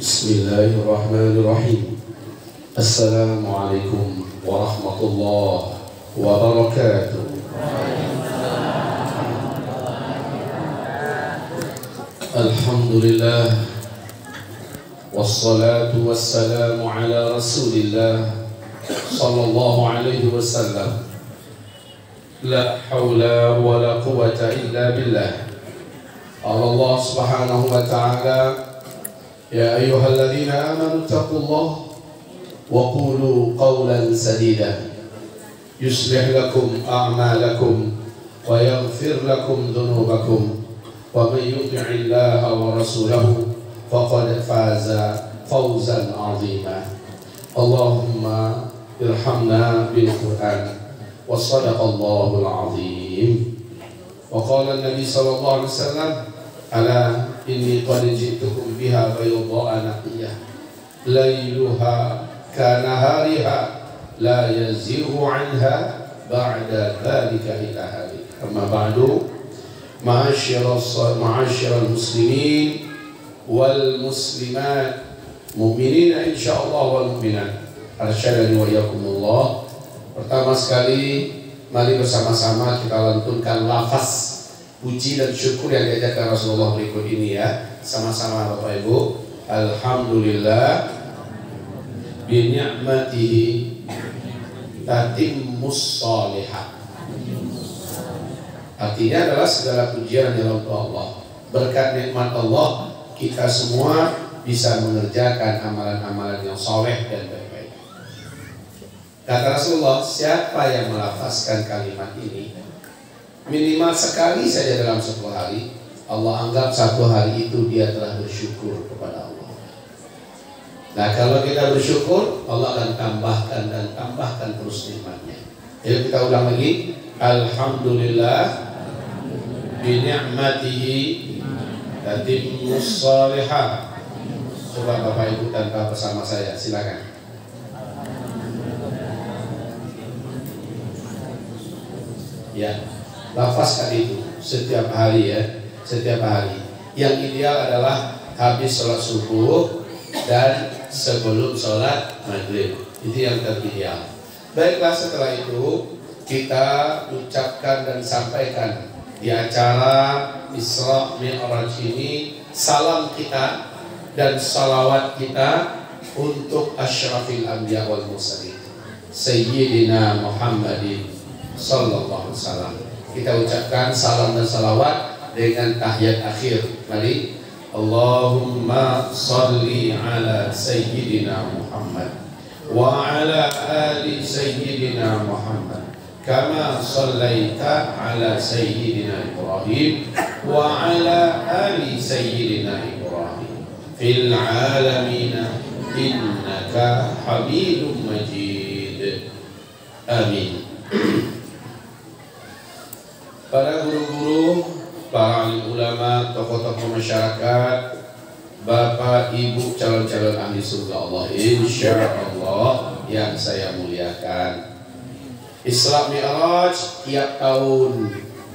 Bismillahirrahmanirrahim. Assalamualaikum warahmatullahi wabarakatuh. Alhamdulillah, wassalatu wassalamu ala rasulillah sallallahu alaihi wasallam. La hawla wa la quwwata illa billah. Allah subhanahu wa ta'ala, ya ayyuhalladzina amanu taqullaha wa qulu qawlan sadida yuslih lakum a'malakum wa yaghfir lakum dhunubakum wa man yuti'illaha wa rasulahu faqad faza fawzan 'azima. Allahumma irhamna bil Qur'an wa sadaqallahul 'azim. Wa qala an-nabi sallallahu alaihi wasallam, ala inni qad ji'tukum biha bayda'a naqiyah layluha kanahariha la yazighu 'anha ba'da dhalika ila halik. Amma ba'du, ma'asyiral muslimin wal muslimat, mu'minina insyaallah wal mu'minat, arsyadani wa iyyakumullah. Pertama sekali, mari bersama-sama kita lantunkan lafaz puji dan syukur yang diajarkan Rasulullah berikut ini ya. Sama-sama Bapak Ibu. Alhamdulillah bi ni'matihi tatimmus shalihat. Artinya adalah segala pujian yang untuk Allah. Berkat nikmat Allah, kita semua bisa mengerjakan amalan-amalan yang saleh dan baik-baik. Kata Rasulullah, siapa yang melafazkan kalimat ini minimal sekali saja dalam 10 hari, Allah anggap 1 hari itu dia telah bersyukur kepada Allah. Nah, kalau kita bersyukur, Allah akan tambahkan dan tambahkan terus nikmatnya. Jadi kita ulang lagi, alhamdulillah bi ni'matihi tatimmus shalihat. Coba Bapak Ibu tanpa bersama saya, silakan. Ya, lafazkan itu setiap hari ya, setiap hari. Yang ideal adalah habis sholat subuh dan sebelum sholat maghrib. Itu yang terideal. Baiklah, setelah itu kita ucapkan dan sampaikan di acara Isra Mi'raj ini salam kita dan salawat kita untuk asyrafil anbiya wal mursalin Sayyidina Muhammadin sallallahu alaihi wasallam. Kita ucapkan salam dan salawat dengan tahiyat akhir. Mari, Allahumma salli ala Sayyidina Muhammad wa ala ali Sayyidina Muhammad kama sallaita ala Sayyidina Ibrahim wa ala ali Sayyidina Ibrahim fil alamin innaka Hamidum Majid. Amin. Para guru-guru, para alim ulama, tokoh-tokoh masyarakat, Bapak Ibu calon-calon ahli surga Allah insyaallah yang saya muliakan. Isra Mi'raj tiap tahun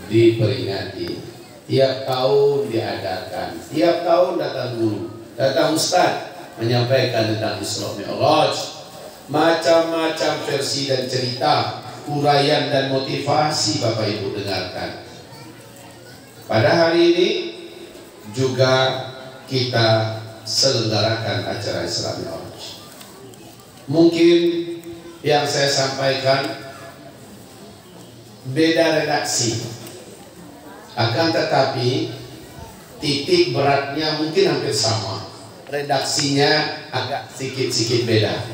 diperingati, tiap tahun diadakan, tiap tahun datang guru, datang ustaz menyampaikan tentang Isra Mi'raj. Macam-macam versi dan cerita, uraian dan motivasi Bapak Ibu dengarkan. Pada hari ini juga kita selenggarakan acara Isra Mi'raj. Mungkin yang saya sampaikan beda redaksi, akan tetapi titik beratnya mungkin hampir sama, redaksinya agak sedikit beda.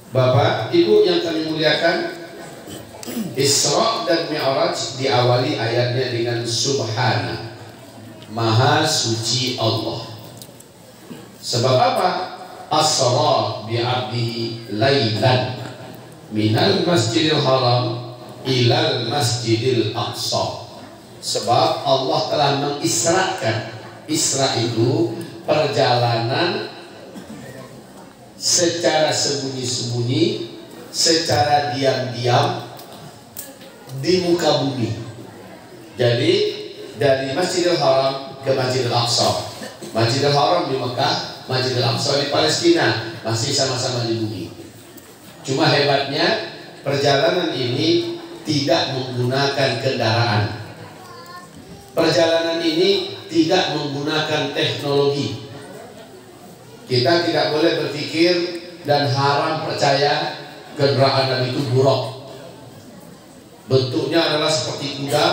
Bapak Ibu yang kami muliakan, Isra dan Mi'raj diawali ayatnya dengan Subhana, Maha Suci Allah. Sebab apa? Asra bi'abdihi laylan minal masjidil haram ilal masjidil aqsa. Sebab Allah telah mengisrakan. Isra itu perjalanan secara sembunyi-sembunyi, secara diam-diam di muka bumi. Jadi dari Masjidil Haram ke Masjidil Aqsa. Masjidil Haram di Mekah, Masjidil Aqsa di Palestina, masih sama-sama di bumi. Cuma hebatnya perjalanan ini tidak menggunakan kendaraan. Perjalanan ini tidak menggunakan teknologi. Kita tidak boleh berpikir dan haram percaya kendaraan Nabi itu buruk. Bentuknya adalah seperti kuda,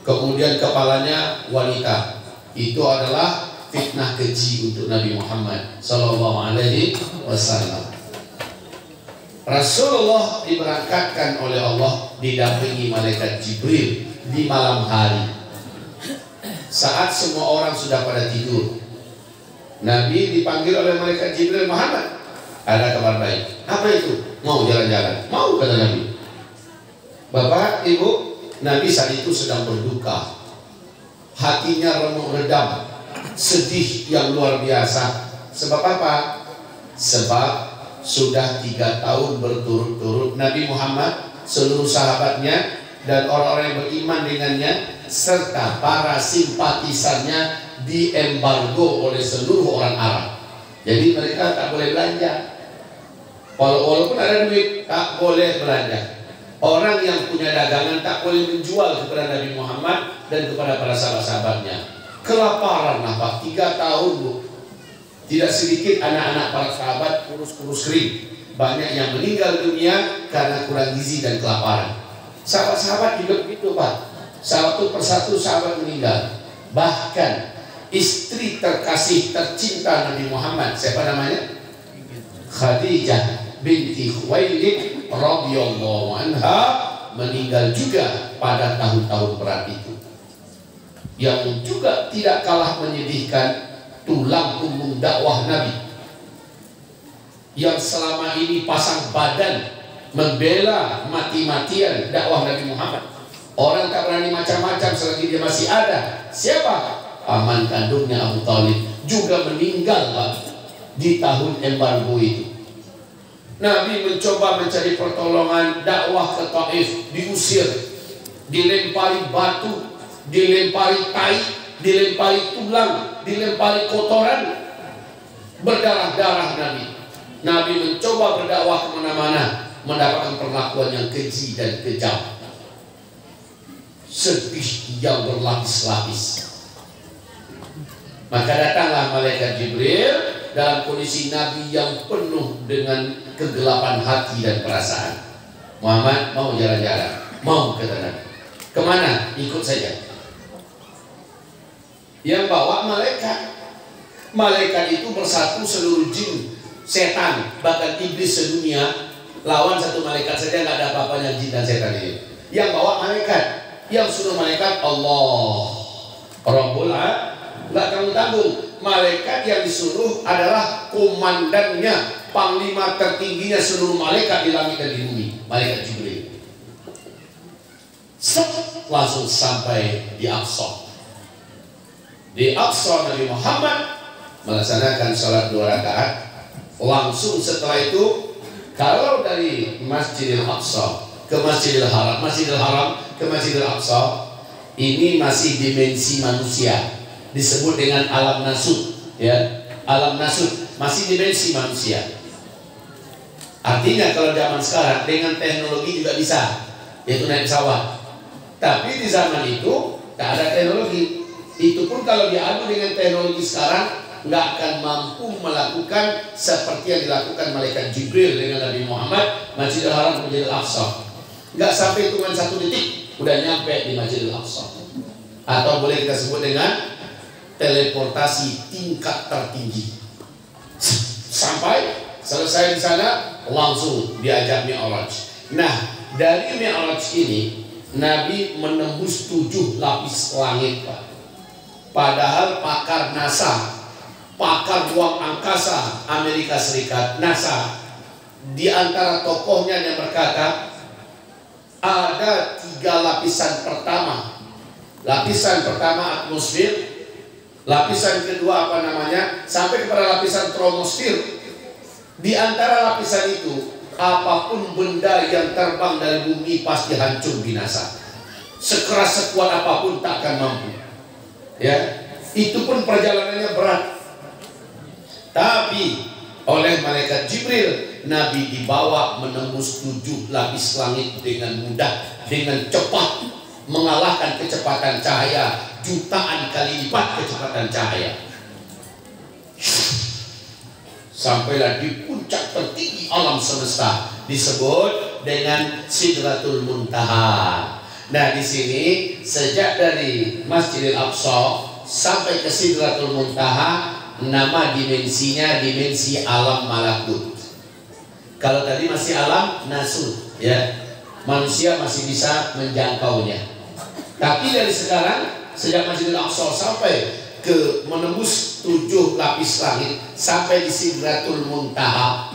kemudian kepalanya wanita. Itu adalah fitnah keji untuk Nabi Muhammad Sallallahu Alaihi Wasallam. Rasulullah diberangkatkan oleh Allah didampingi malaikat Jibril di malam hari. Saat semua orang sudah pada tidur, Nabi dipanggil oleh malaikat Jibril, Muhammad, ada kabar baik. Apa itu? Mau jalan-jalan? Mau, kata Nabi. Bapak, Ibu, Nabi saat itu sedang berduka. Hatinya remuk redam, sedih yang luar biasa. Sebab apa? Sebab sudah 3 tahun berturut-turut Nabi Muhammad, seluruh sahabatnya dan orang-orang yang beriman dengannya serta para simpatisannya diembargo oleh seluruh orang Arab. Jadi mereka tak boleh belanja. Walaupun ada duit, tak boleh belanja. Orang yang punya dagangan tak boleh menjual kepada Nabi Muhammad dan kepada para sahabat-sahabatnya. Kelaparan lah Pak, 3 tahun Bu. Tidak sedikit anak-anak para sahabat kurus-kurus kering. Banyak yang meninggal dunia karena kurang gizi dan kelaparan. Sahabat-sahabat juga begitu Pak. Satu persatu sahabat meninggal. Bahkan istri terkasih tercinta Nabi Muhammad, siapa namanya? Khadijah binti Khuwailid radhiyallahu anha meninggal juga pada tahun-tahun berat itu. Yang juga tidak kalah menyedihkan, tulang punggung dakwah Nabi yang selama ini pasang badan membela mati-matian dakwah Nabi Muhammad. Orang tak berani macam-macam selagi dia masih ada. Siapa? Paman kandungnya Abu Thalib juga meninggal Pak, di tahun embargo itu. Nabi mencoba mencari pertolongan, dakwah ke Taif, diusir, dilempari batu, dilempari tai, dilempari tulang, dilempari kotoran, berdarah-darah Nabi. Nabi mencoba berdakwah kemana-mana, mendapatkan perlakuan yang keji dan kejam. Sedih yang berlapis-lapis. Maka datanglah malaikat Jibril dalam kondisi Nabi yang penuh dengan kegelapan hati dan perasaan. Muhammad, mau jalan-jalan? Mau, kata Nabi. Kemana? Ikut saja. Yang bawa malaikat. Malaikat itu bersatu seluruh jin, setan, bahkan iblis sedunia. Lawan satu malaikat saja nggak ada apa-apanya jin dan setan ini. Yang bawa malaikat, yang suruh malaikat Allah Rabbul Alamin. Nggak tanggung-tanggung. Malaikat yang disuruh adalah komandannya, panglima tertingginya seluruh malaikat di langit dan di bumi, malaikat Jibril. Langsung sampai di Aqsa. Di Aqsa Nabi Muhammad melaksanakan sholat 2 rakaat. Langsung setelah itu, kalau dari Masjidil Aqsa ke Masjidil Haram, Masjidil Haram ke Masjidil Aqsa, ini masih dimensi manusia, disebut dengan alam nasut, ya, alam nasut, masih dimensi manusia. Artinya kalau zaman sekarang dengan teknologi juga bisa, yaitu naik pesawat. Tapi di zaman itu tak ada teknologi. Itu pun kalau diadu dengan teknologi sekarang nggak akan mampu melakukan seperti yang dilakukan malaikat Jibril dengan Nabi Muhammad, Masjidil Haram, Masjidil Aqsa. Nggak sampai hitungan 1 detik udah nyampe di Masjidil Aqsa. Atau boleh kita sebut dengan teleportasi tingkat tertinggi. Sampai selesai di sana langsung diajak Mi'raj. Nah, dari Mi'raj ini Nabi menembus 7 lapis langit, Pak. Padahal pakar NASA, pakar ruang angkasa Amerika Serikat, NASA, di antara tokohnya yang berkata ada 3 lapisan pertama. Lapisan pertama atmosfer, lapisan kedua apa namanya, sampai kepada lapisan troposfer. Di antara lapisan itu, apapun benda yang terbang dari bumi pasti hancur binasa. Sekeras sekuat apapun tak akan mampu. Ya, itu pun perjalanannya berat. malaikat Jibril, Nabi dibawa menembus 7 lapis langit dengan mudah, dengan cepat, mengalahkan kecepatan cahaya jutaan kali lipat kecepatan cahaya. Sampailah di puncak tertinggi alam semesta, disebut dengan Sidratul Muntaha. Nah, di sini sejak dari Masjidil Aqsa sampai ke Sidratul Muntaha, nama dimensinya dimensi alam malakut. Kalau tadi masih alam nasut, ya, manusia masih bisa menjangkaunya. Tapi dari sekarang, sejak Masjidil Aqsa sampai ke menembus 7 lapis langit sampai di Sidratul Muntaha,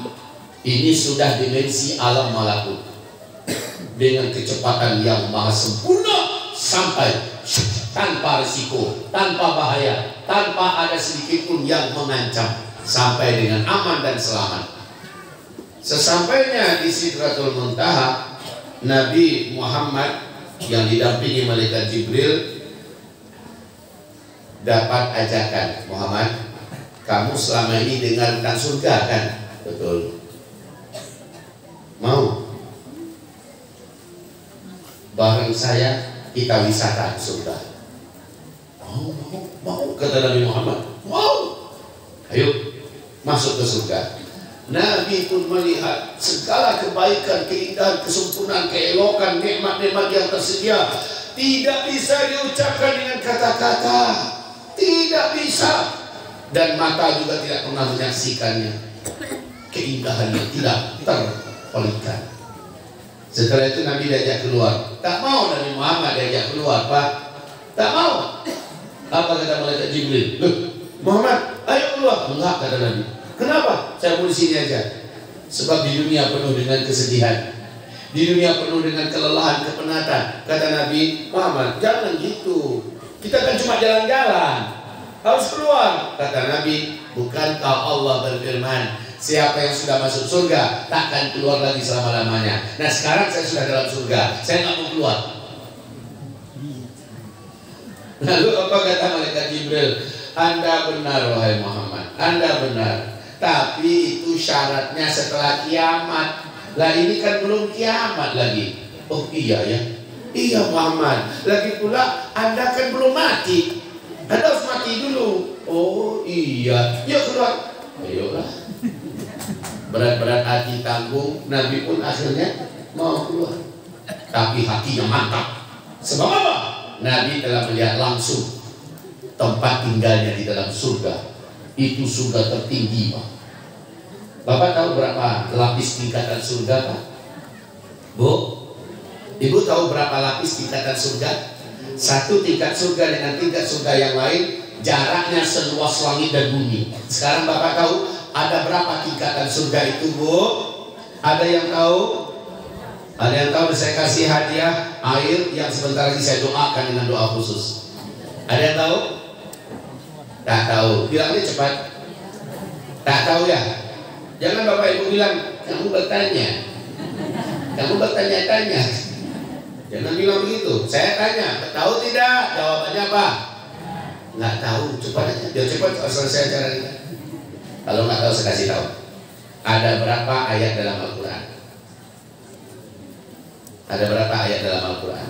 ini sudah dimensi alam malakut dengan kecepatan yang maha sempurna, sampai tanpa risiko, tanpa bahaya, tanpa ada sedikit pun yang mengancam, sampai dengan aman dan selamat. Sesampainya di Sidratul Muntaha, Nabi Muhammad yang didampingi malaikat Jibril dapat ajakan, Muhammad, kamu selama ini dengar tentang surga kan? Betul. Mau bareng saya kita wisata ke surga? Mau, kata Nabi Muhammad, mau. Ayo masuk ke surga. Nabi pun melihat segala kebaikan, keindahan, kesempurnaan, keelokan, nikmat-nikmat yang tersedia, tidak bisa diucapkan dengan kata-kata, tidak bisa, dan mata juga tidak pernah menyaksikannya. Keindahannya tidak terpelikan. Setelah itu Nabi diajak keluar. Tak mau Nabi Muhammad diajak keluar, Pak. Tak mau. Apa kata malaikat Jibril? Muhammad, ayo keluar. Enggak, kata Nabi. Kenapa? Saya mau di sini aja. Sebab di dunia penuh dengan kesedihan, di dunia penuh dengan kelelahan, kepenatan. Kata Nabi Muhammad, jangan gitu. Kita kan cuma jalan-jalan, harus keluar. Kata Nabi, bukankah Allah berfirman, siapa yang sudah masuk surga takkan keluar lagi selama-lamanya. Nah, sekarang saya sudah dalam surga, saya nggak mau keluar. Lalu apa kata malaikat Jibril? Anda benar wahai Muhammad, Anda benar. Tapi itu syaratnya setelah kiamat. Lah ini kan belum kiamat lagi. Oh iya ya, iya Muhammad. Lagi pula Anda kan belum mati, Anda harus mati dulu. Oh iya, yuk keluar. Ayolah. Berat-berat hati tanggung, Nabi pun akhirnya mau keluar. Tapi hatinya mantap. Sebab apa? Nabi telah melihat langsung tempat tinggalnya di dalam surga. Itu surga tertinggi, Pak. Bapak tahu berapa lapis tingkatan surga, Pak? Bu? Ibu tahu berapa lapis tingkatan surga? Satu tingkat surga dengan tingkat surga yang lain jaraknya seluas langit dan bumi. Sekarang Bapak tahu ada berapa tingkatan surga itu, Bu? Ada yang tahu? Ada yang tahu? Saya kasih hadiah air yang sebentar lagi saya doakan dengan doa khusus. Ada yang tahu? Tak tahu. Bilangnya cepat. Tak tahu ya? Jangan Bapak Ibu bilang kamu bertanya, kamu bertanya-tanya. Jangan bilang begitu. Saya tanya, tahu tidak? Jawabannya apa? Nggak tahu. Cepat aja. Biar cepat selesai acara kita. Kalau nggak tahu saya kasih tahu. Ada berapa ayat dalam Al-Quran? Ada berapa ayat dalam Al-Quran?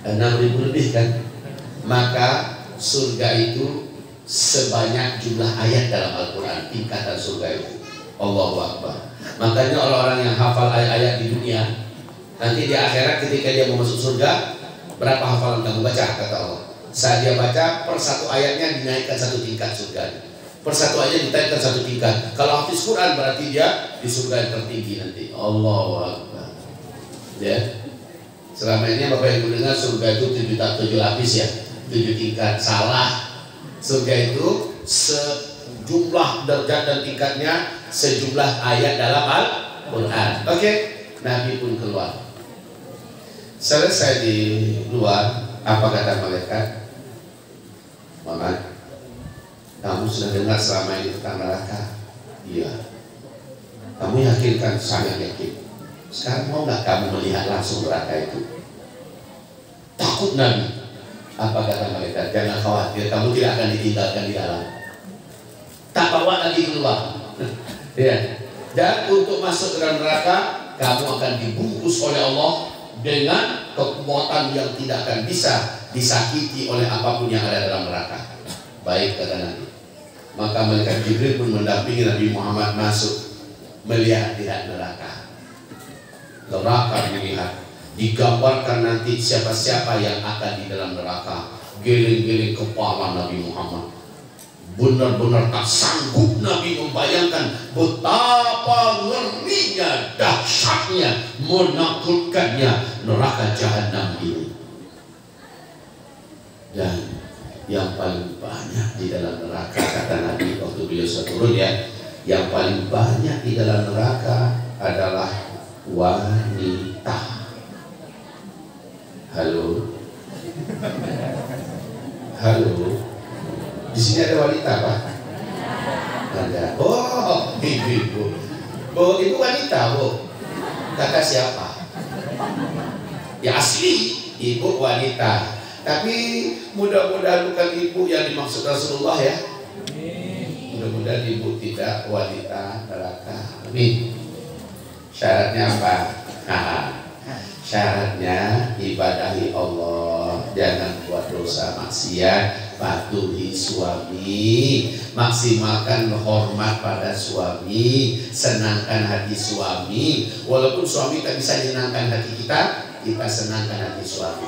6.000 lebih kan? Maka surga itu sebanyak jumlah ayat dalam Al-Quran, tingkatan surga itu. Allahu Akbar. Makanya orang-orang yang hafal ayat-ayat di dunia, nanti di akhirat ketika dia mau masuk surga, berapa hafalan kamu baca? Kata Allah. Saat dia baca, per satu ayatnya dinaikkan satu tingkat surga. Per satu ayat dinaikkan satu tingkat. Kalau hafiz Quran berarti dia di surga yang tertinggi nanti. Allahu Akbar. Ya. Selama ini Bapak Ibu dengar surga itu 7 lapis ya, 7 tingkat. Salah. Surga itu sejumlah derajat dan tingkatnya sejumlah ayat dalam Al-Quran. Oke, Nabi pun keluar. Selesai di luar, apa kata malaikat? Muhammad, kamu sudah dengar selama ini tentang neraka? Iya. Kamu yakin kan? Sangat yakin. Sekarang mau nggak kamu melihat langsung neraka itu? Takut Nabi. Apa kata malaikat? Jangan khawatir, kamu tidak akan ditinggalkan di dalam. Tak bawa lagi keluar. Ya. Dan untuk masuk ke dalam neraka, kamu akan dibungkus oleh Allah dengan kekuatan yang tidak akan bisa disakiti oleh apapun yang ada dalam neraka. Baik, kata Nabi. Maka malaikat Jibril pun mendampingi Nabi Muhammad masuk, melihat neraka. Neraka dilihat, digambarkan nanti siapa-siapa yang akan di dalam neraka. Geleng-geleng kepala Nabi Muhammad. Benar-benar tak sanggup Nabi membayangkan betapa ngerinya, dahsyatnya, menakutkannya neraka jahanam ini. Dan yang paling banyak di dalam neraka, kata Nabi waktu beliau turun ya, yang paling banyak di dalam neraka adalah wanita. Halo, halo. Di sini ada wanita, Pak? Ada. Oh, ibu. Oh, ibu wanita, Bu. Kata siapa? Ya asli, ibu wanita. Tapi mudah-mudahan bukan ibu yang dimaksud Rasulullah ya. Mudah-mudahan ibu tidak wanita neraka. Amin. Syaratnya apa? Syaratnya ibadahi Allah, jangan buat dosa maksiat, patuhi suami, maksimalkan hormat pada suami, senangkan hati suami. Walaupun suami tak bisa menyenangkan hati kita, kita senangkan hati suami.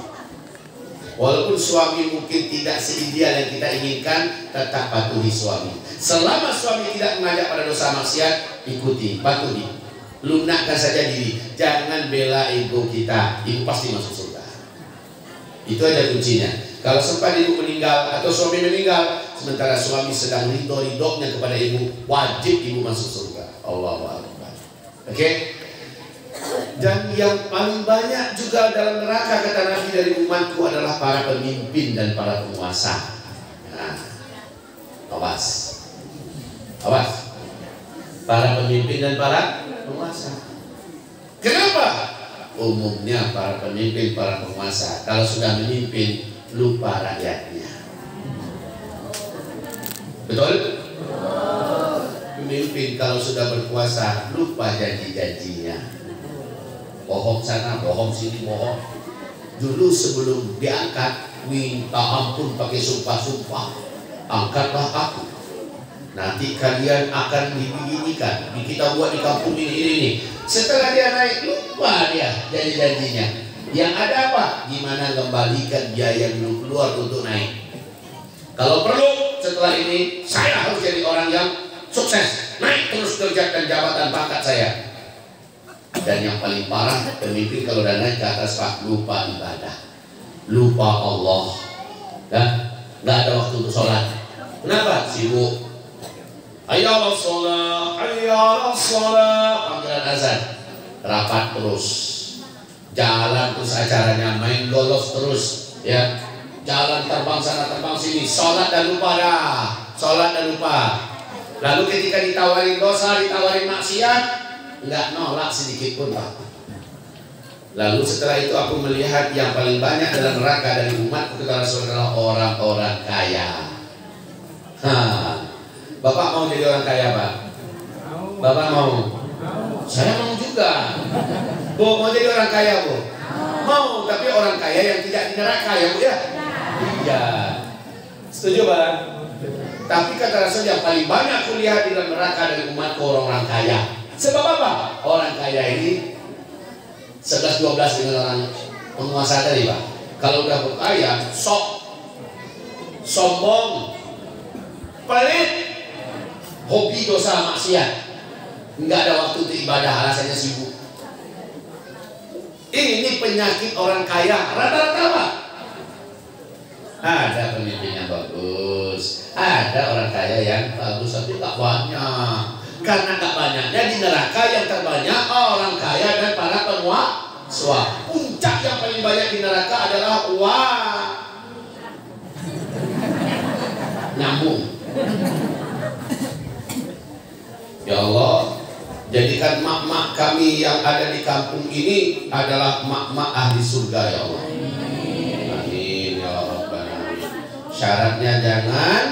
Walaupun suami mungkin tidak seideal yang kita inginkan, tetap patuhi suami. Selama suami tidak mengajak pada dosa maksiat, ikuti, patuhi. Lunakkan saja diri, jangan bela ego kita, ibu pasti masuk surga. Itu aja kuncinya. Kalau sempat ibu meninggal atau suami meninggal, sementara suami sedang ridho-ridhonya kepada ibu, wajib ibu masuk surga. Allahu Akbar. Oke? Dan yang paling banyak juga dalam neraka, kata Nabi, dari umatku adalah para pemimpin dan para penguasa. Nah, awas, awas. Para pemimpin dan para penguasa. Kenapa? Umumnya para pemimpin, para penguasa kalau sudah memimpin lupa rakyatnya. Betul? Pemimpin kalau sudah berkuasa lupa janji-janjinya. Bohong sana, bohong sini, bohong. Dulu sebelum diangkat, minta ampun pakai sumpah-sumpah. Angkatlah aku. Nanti kalian akan dibeginikan, kita buat di kampung ini. Setelah dia naik, lupa dia janji-janjinya. Yang ada apa? Gimana kembalikan biaya dulu keluar untuk naik. Kalau perlu setelah ini, saya harus jadi orang yang sukses, naik terus derajat dan jabatan pangkat saya. Dan yang paling parah, pemimpin kalau udah naik ke atas, Pak, lupa ibadah, lupa Allah, dan nggak ada waktu untuk sholat. Kenapa? Sibuk. Hayya 'alas shalah, hayya 'alas shalah, panggilan azan, rapat terus, jalan terus acaranya, main golf terus, ya, jalan terbang sana terbang sini, sholat dan lupa dah, sholat dan lupa. Lalu ketika ditawarin dosa, ditawarin maksiat, nggak nolak sedikit pun, Pak. Lalu setelah itu aku melihat yang paling banyak dalam neraka dari umatku, kata Rasulullah, orang-orang kaya. Bapak mau jadi orang kaya, Pak? Bapak mau? Saya mau juga. Bu, mau jadi orang kaya, Bu? Mau, tapi orang kaya yang tidak di neraka, ya, Bu, ya? Iya. Setuju, Pak? Tapi kata Rasul, yang paling banyak aku lihat di dalam neraka dari umatku orang-orang kaya. Sebab apa? Orang kaya ini 11-12 dengan orang penguasa tadi, Pak. Kalau udah berkaya, sok, sombong, pelit, hobi dosa maksiat, nggak ada waktu untuk ibadah, alasannya sibuk. Ini penyakit orang kaya rata-rata, Pak. Ada pemimpin yang bagus, ada orang kaya yang bagus, tapi nggak banyak. Karena nggak banyaknya di neraka, yang terbanyak orang kaya dan para penguasa. Puncak yang paling banyak di neraka adalah uang, nyambung. Ya Allah, jadikan mak-mak kami yang ada di kampung ini adalah mak-mak ahli surga, ya Allah. Amin ya Rabbal alamin. Syaratnya jangan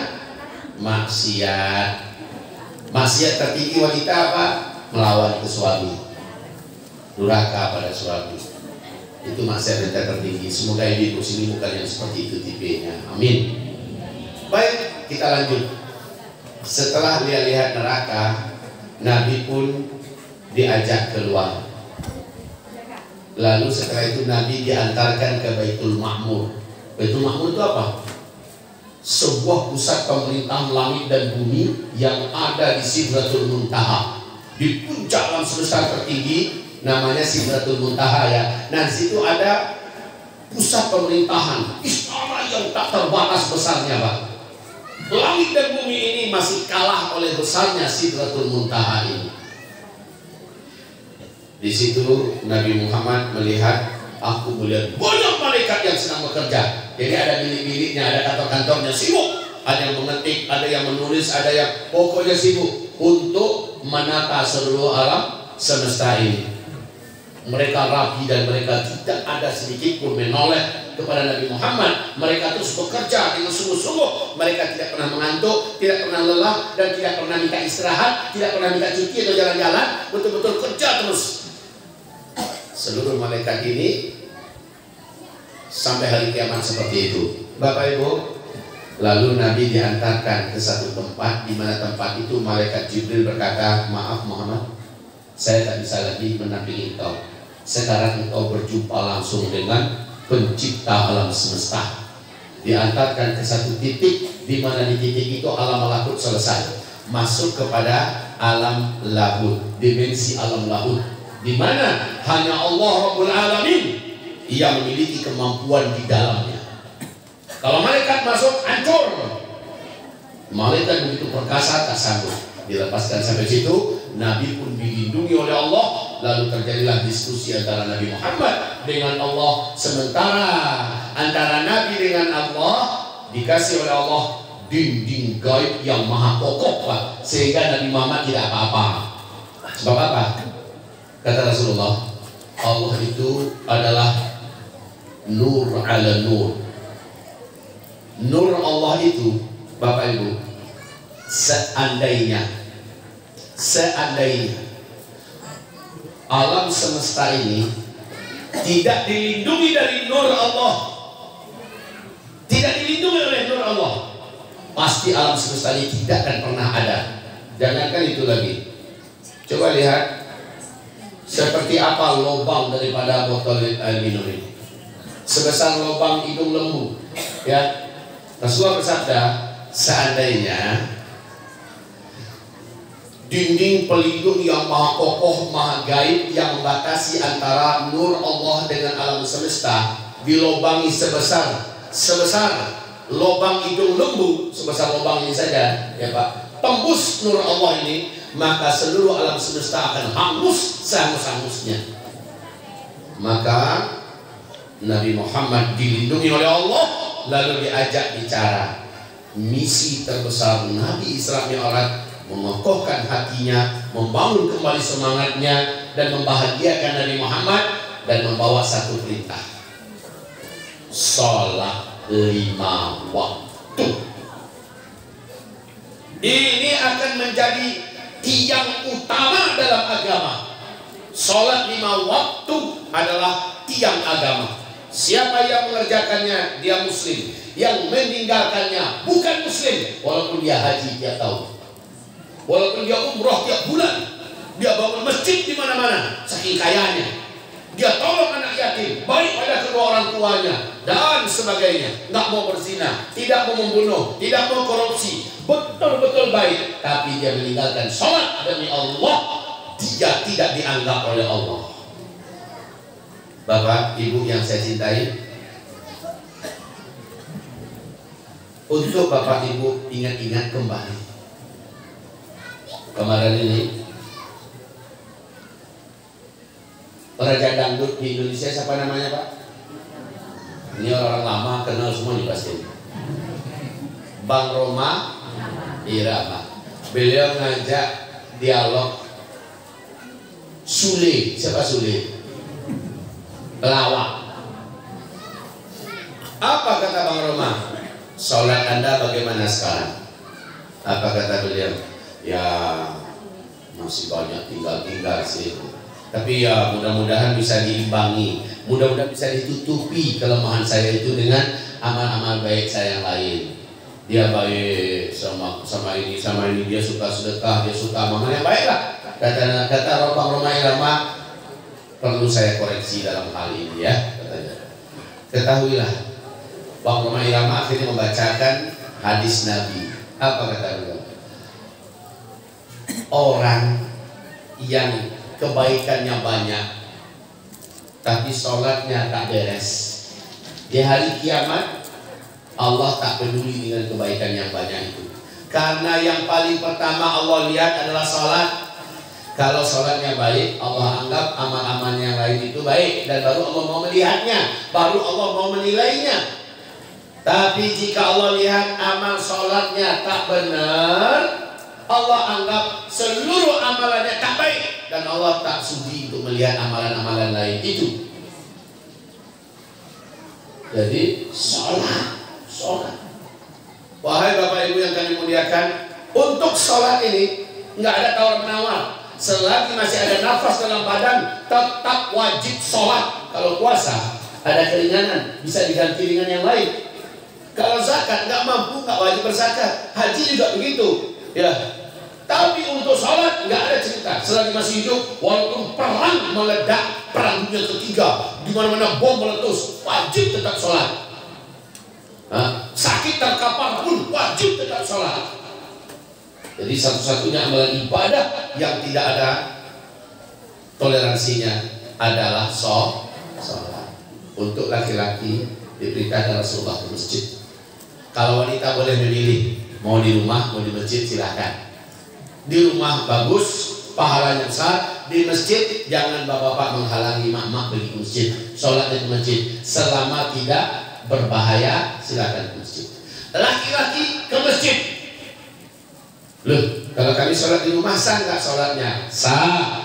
maksiat. Maksiat tertinggi wanita apa? Melawan ke suami, durhaka pada suami. Itu maksiat yang tertinggi. Semoga ibu sini bukan yang seperti itu tipenya. Amin. Baik, kita lanjut. Setelah dia lihat neraka, Nabi pun diajak keluar. Lalu setelah itu Nabi diantarkan ke Baitul Ma'mur. Baitul Ma'mur itu apa? Sebuah pusat pemerintahan langit dan bumi yang ada di Sidratul Muntaha, di puncak alam semesta tertinggi, namanya Sidratul Muntaha ya. Nah, di situ ada pusat pemerintahan, istana yang tak terbatas besarnya, Pak. Langit dan bumi ini masih kalah oleh besarnya Sidratul Muntaha ini. Di situ Nabi Muhammad melihat, aku melihat banyak malaikat yang sedang bekerja. Jadi ada bilik-biliknya, ada kantor-kantornya, sibuk. Ada yang mengetik, ada yang menulis, ada yang pokoknya sibuk untuk menata seluruh alam semesta ini. Mereka rapi dan mereka tidak ada sedikit pun menoleh kepada Nabi Muhammad. Mereka terus bekerja dengan sungguh-sungguh. Mereka tidak pernah mengantuk, tidak pernah lelah, dan tidak pernah minta istirahat, tidak pernah minta cuti atau jalan-jalan. Betul-betul kerja terus. Seluruh malaikat ini sampai hari kiamat seperti itu. Bapak Ibu, lalu Nabi diantarkan ke satu tempat, di mana tempat itu malaikat Jibril berkata, maaf Muhammad, saya tak bisa lagi menampingi engkau. Sekarang engkau berjumpa langsung dengan pencipta alam semesta. Diantarkan ke satu titik, di mana di titik itu alam malakut selesai, masuk kepada alam lahut, dimensi alam lahut, di mana hanya Allah Rabbul Alamin yang memiliki kemampuan di dalamnya. Kalau malaikat masuk, hancur. Malaikat begitu perkasa, tak sanggup. Dilepaskan sampai situ, Nabi pun dilindungi oleh Allah. Lalu terjadilah diskusi antara Nabi Muhammad dengan Allah. Sementara antara Nabi dengan Allah dikasih oleh Allah dinding gaib yang maha kokoh, Pak, sehingga Nabi Muhammad tidak apa-apa. Sebab apa? Kata Rasulullah, Allah itu adalah nur ala nur. Nur Allah itu, Bapak Ibu, seandainya alam semesta ini tidak dilindungi dari nur Allah, tidak dilindungi oleh nur Allah, pasti alam semesta ini tidak akan pernah ada. Jangankan itu lagi, coba lihat seperti apa lubang daripada botol air minum ini. Sebesar lubang hidung lembu, ya. Rasulullah bersabda, seandainya dinding pelindung yang maha kokoh, maha gaib, yang membatasi antara nur Allah dengan alam semesta dilobangi sebesar lubang hidung lembu, sebesar lubang ini saja, ya Pak, tembus nur Allah ini, maka seluruh alam semesta akan hangus sehangus-hangusnya. Maka Nabi Muhammad dilindungi oleh Allah, lalu diajak bicara. Misi terbesar Nabi Isra Mi'raj, mengokohkan hatinya, membangun kembali semangatnya, dan membahagiakan Nabi Muhammad, dan membawa satu perintah: sholat 5 waktu. Ini akan menjadi tiang utama dalam agama. Sholat 5 waktu adalah tiang agama. Siapa yang mengerjakannya, dia muslim. Yang meninggalkannya bukan muslim, walaupun dia haji tiap tahun, walaupun dia umroh tiap bulan, dia bangun masjid di mana-mana, saking kayanya. Dia tolong anak yatim, baik pada kedua orang tuanya, dan sebagainya. Nggak mau berzina, tidak mau membunuh, tidak mau korupsi, betul-betul baik. Tapi dia meninggalkan sholat demi Allah, dia tidak dianggap oleh Allah. Bapak, Ibu yang saya cintai, untuk Bapak Ibu ingat-ingat kembali. Kemarin ini Raja Dangdut di Indonesia siapa namanya, Pak? Ini orang lama, kenal semua nih pasti. Bang Roma Irama. Beliau ngajak dialog Sule. Siapa Sule? Pelawak. Apa kata Bang Roma? Sholat Anda bagaimana sekarang? Apa kata beliau? Ya masih banyak tinggal sih. Tapi ya mudah-mudahan bisa diimbangi, mudah-mudahan bisa ditutupi kelemahan saya itu dengan amal-amal baik saya yang lain. Dia baik sama ini dia suka sedekah, dia suka amal yang baik lah. Kata Bang Roma Irama, perlu saya koreksi dalam hal ini ya katanya. Ketahuilah, Bang Roma Irama akhirnya membacakan hadis Nabi. Apa kata beliau? Orang yang kebaikannya banyak tapi sholatnya tak beres, di hari kiamat Allah tak peduli dengan kebaikan yang banyak itu. Karena yang paling pertama Allah lihat adalah sholat. Kalau sholatnya baik, Allah anggap amal-amal yang lain itu baik, dan baru Allah mau melihatnya, baru Allah mau menilainya. Tapi jika Allah lihat amal sholatnya tak benar, Allah anggap seluruh amalannya tak baik, dan Allah tak sudi untuk melihat amalan-amalan lain itu. Jadi sholat. Wahai Bapak Ibu yang kami muliakan, untuk sholat ini nggak ada tawar menawar. Selagi masih ada nafas dalam badan, tetap wajib sholat. Kalau puasa ada keringanan, bisa diganti dengan yang lain. Kalau zakat nggak mampu, nggak wajib berzakat. Haji juga begitu, ya. Tapi untuk sholat nggak ada cerita. Selagi masih hidup, walaupun perang meledak, perang dunia ketiga, di mana-mana bom meletus, wajib tetap sholat. Sakit terkapar pun wajib tetap sholat. Jadi satu-satunya amalan ibadah yang tidak ada toleransinya adalah sholat. Untuk laki-laki diperintahkan Rasulullah ke masjid. Kalau wanita boleh memilih, mau di rumah, mau di masjid, silakan. Di rumah bagus, pahalanya besar. Di masjid jangan bapak-bapak menghalangi mak-mak pergi ke masjid, sholatnya ke masjid. Selama tidak berbahaya, silakan ke masjid. Laki-laki ke masjid. Loh, kalau kami sholat di rumah sah nggak sholatnya? Sah.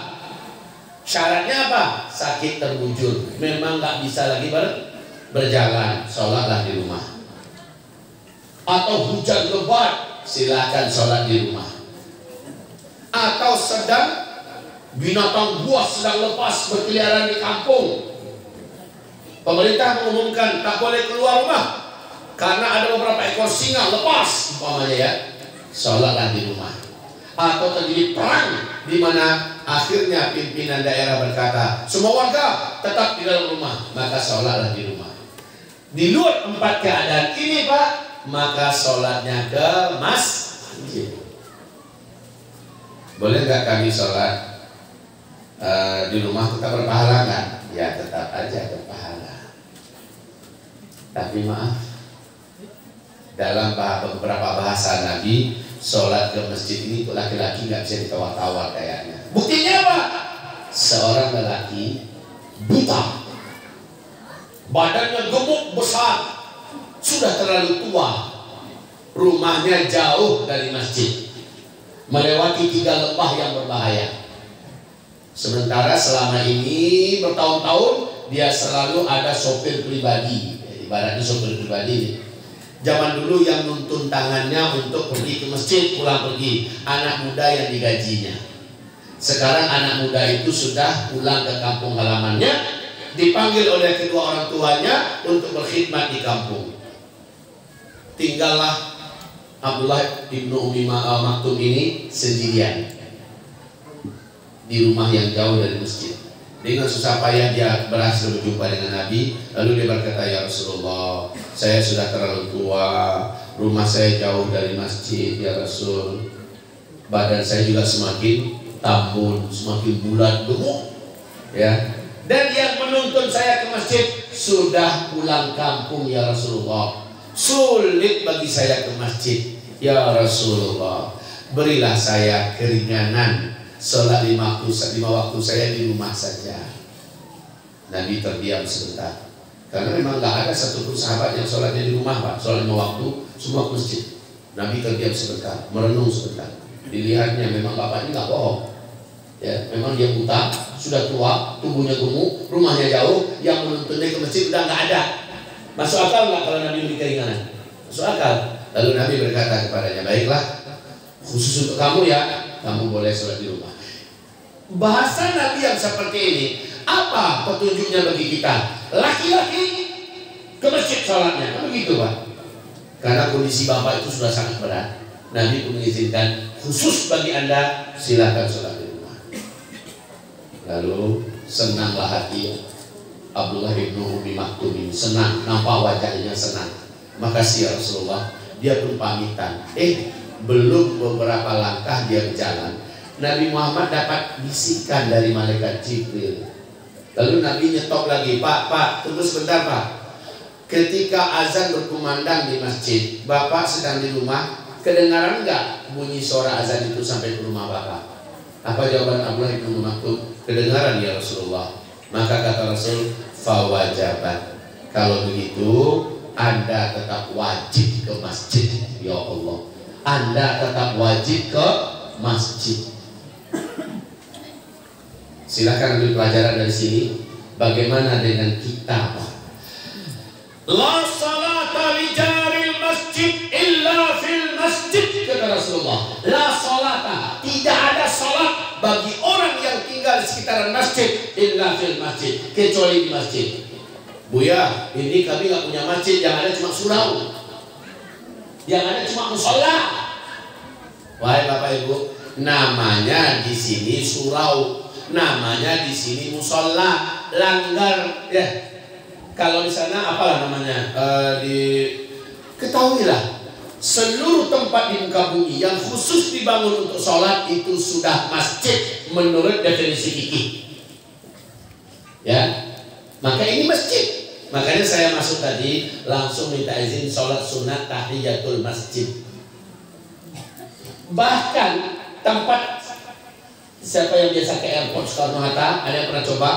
Syaratnya apa? Sakit terbujur, memang nggak bisa lagi berjalan, sholatlah di rumah. Atau hujan lebat, silakan sholat di rumah. Atau sedang binatang buas sedang lepas berkeliaran di kampung, pemerintah mengumumkan tak boleh keluar rumah karena ada beberapa ekor singa lepas, umpamanya ya, sholatlah di rumah. Atau terjadi perang di mana akhirnya pimpinan daerah berkata semua warga tetap di dalam rumah, maka sholatlah di rumah. Di luar 4 keadaan ini Pak, maka sholatnya ke masjid. Boleh nggak kami sholat di rumah tetap berpahala nggak? Ya tetap aja berpahala. Tapi maaf, dalam beberapa bahasa Nabi, sholat ke masjid ini untuk laki-laki nggak bisa ditawar-tawar kayaknya. Buktinya apa? Seorang lelaki buta, badannya gemuk besar, sudah terlalu tua, rumahnya jauh dari masjid, melewati 3 lembah yang berbahaya. Sementara selama ini bertahun-tahun dia selalu ada sopir pribadi, ibaratnya sopir pribadi. Zaman dulu yang nuntun tangannya untuk pergi ke masjid, pulang pergi, anak muda yang digajinya. Sekarang anak muda itu sudah pulang ke kampung halamannya, dipanggil oleh kedua orang tuanya untuk berkhidmat di kampung. Tinggallah Abdullah ibnu Umi Maktum ini sendirian di rumah yang jauh dari masjid. Dengan susah payah dia berhasil berjumpa dengan Nabi. Lalu dia berkata, ya Rasulullah, saya sudah terlalu tua, rumah saya jauh dari masjid ya Rasul. Badan saya juga semakin tambun, semakin bulat, gemuk, ya. Dan yang menuntun saya ke masjid sudah pulang kampung ya Rasulullah. Sulit bagi saya ke masjid ya Rasulullah. Berilah saya keringanan, sholat 5 waktu saya di rumah saja. Nabi terdiam sebentar, karena memang nggak ada satupun sahabat yang sholatnya di rumah Pak. Sholat 5 waktu semua ke masjid. Nabi terdiam sebentar, merenung sebentar. Dilihatnya memang bapaknya nggak bohong, ya, memang dia buta, sudah tua, tubuhnya gemuk, rumahnya jauh, yang menuntunnya ke masjid udah nggak ada. Masuk akal nggak kalau Nabi beri keringanan? Masuk akal. Lalu Nabi berkata kepadanya, baiklah, Khusus untuk kamu ya, kamu boleh sholat di rumah. Bahasa Nabi yang seperti ini, apa petunjuknya bagi kita? Laki-laki ke masjid sholatnya, kan begitu Pak? Karena kondisi bapak itu sudah sangat berat. Nabi pun mengizinkan khusus bagi Anda, silakan sholat di rumah. Lalu senanglah hati Abdullah bin Umi Maktum ini, senang, nampak wajahnya senang. Makasih ya Rasulullah. Dia pun pamitan. Belum beberapa langkah dia berjalan, Nabi Muhammad dapat bisikan dari malaikat Jibril. Lalu Nabi nyetop lagi, Pak, tunggu sebentar Pak. Ketika azan berkumandang di masjid, Bapak sedang di rumah, kedengaran enggak bunyi suara azan itu sampai ke rumah Bapak? Apa jawaban Abdullah bin Maktum? Kedengaran ya Rasulullah. Maka kata Rasul, fawajabat. Kalau begitu, Anda tetap wajib ke masjid, ya Allah. Anda tetap wajib ke masjid. Silakan ambil pelajaran dari sini. Bagaimana dengan kita, Pak? La salata li jaril masjid illa fil masjid, kata Rasulullah. La salata, tidak ada salat bagi orang yang tinggal di sekitaran masjid illa fil masjid, kecuali di masjid. Buya, ini kami nggak punya masjid, yang ada cuma surau, yang ada cuma musola. Wahai Bapak Ibu, namanya di sini surau, namanya di sini musola, langgar ya. Kalau di sana apalah namanya? Ketahuilah, seluruh tempat di muka bumi yang khusus dibangun untuk sholat itu sudah masjid menurut definisi fikih. Ya, maka ini masjid. Makanya saya masuk tadi langsung minta izin sholat sunat tahiyatul masjid. Bahkan tempat, siapa yang biasa ke airport Soekarno-Hatta, ada yang pernah coba?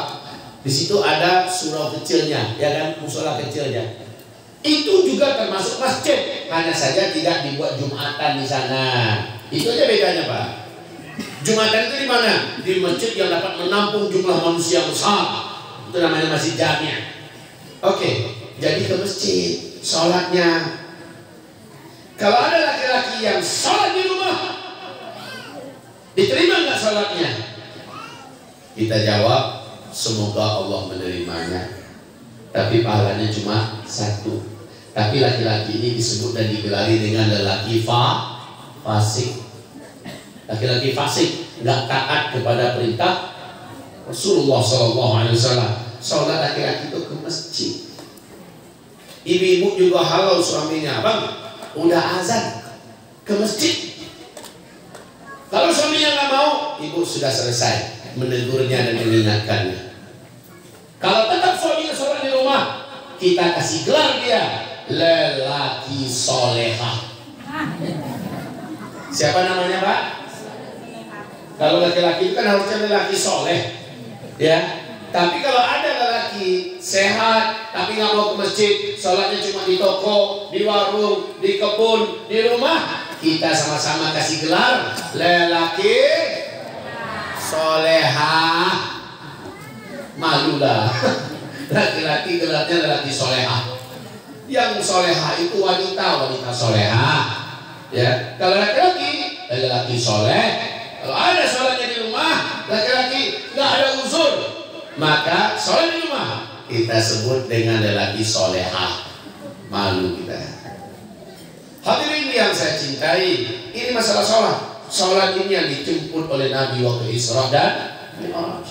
Di situ ada surau kecilnya, ya kan, musola kecilnya. Itu juga termasuk masjid, hanya saja tidak dibuat jumatan di sana. Itu aja bedanya Pak. Jumatan itu di mana? Di masjid yang dapat menampung jumlah manusia besar. Itu namanya masjid jami'. Oke, jadi ke masjid, sholatnya. Kalau ada laki-laki yang sholat di rumah, diterima nggak sholatnya? Kita jawab, semoga Allah menerimanya. Tapi pahalanya cuma satu. Tapi laki-laki ini disebut dan digelari dengan lelaki fasik. Laki-laki fasik, nggak taat kepada perintah Rasulullah SAW. Sholat laki-laki itu ke masjid. Ibu-ibu juga halau suaminya, Bang, udah azan, ke masjid. Kalau suaminya nggak mau, ibu sudah selesai menegurnya dan mengingatkannya. Kalau tetap suaminya sholat di rumah, kita kasih gelar dia lelaki solehah. Siapa namanya Pak? Kalau laki-laki itu kan harusnya lelaki soleh, ya. Tapi kalau ada lelaki sehat tapi nggak mau ke masjid, sholatnya cuma di toko, di warung, di kebun, di rumah, kita sama-sama kasih gelar lelaki solehah. Malulah. Laki-laki gelarnya lelaki solehah. Yang solehah itu wanita solehah. Ya, kalau laki-laki soleh. Kalau ada sholatnya di rumah, laki-laki nggak ada uzur, maka sholat di rumah kita sebut dengan lelaki solehah. Malu kita. Hadirin yang saya cintai, ini masalah sholat. Sholat ini yang dijemput oleh Nabi waktu Isra dan Mi'raj.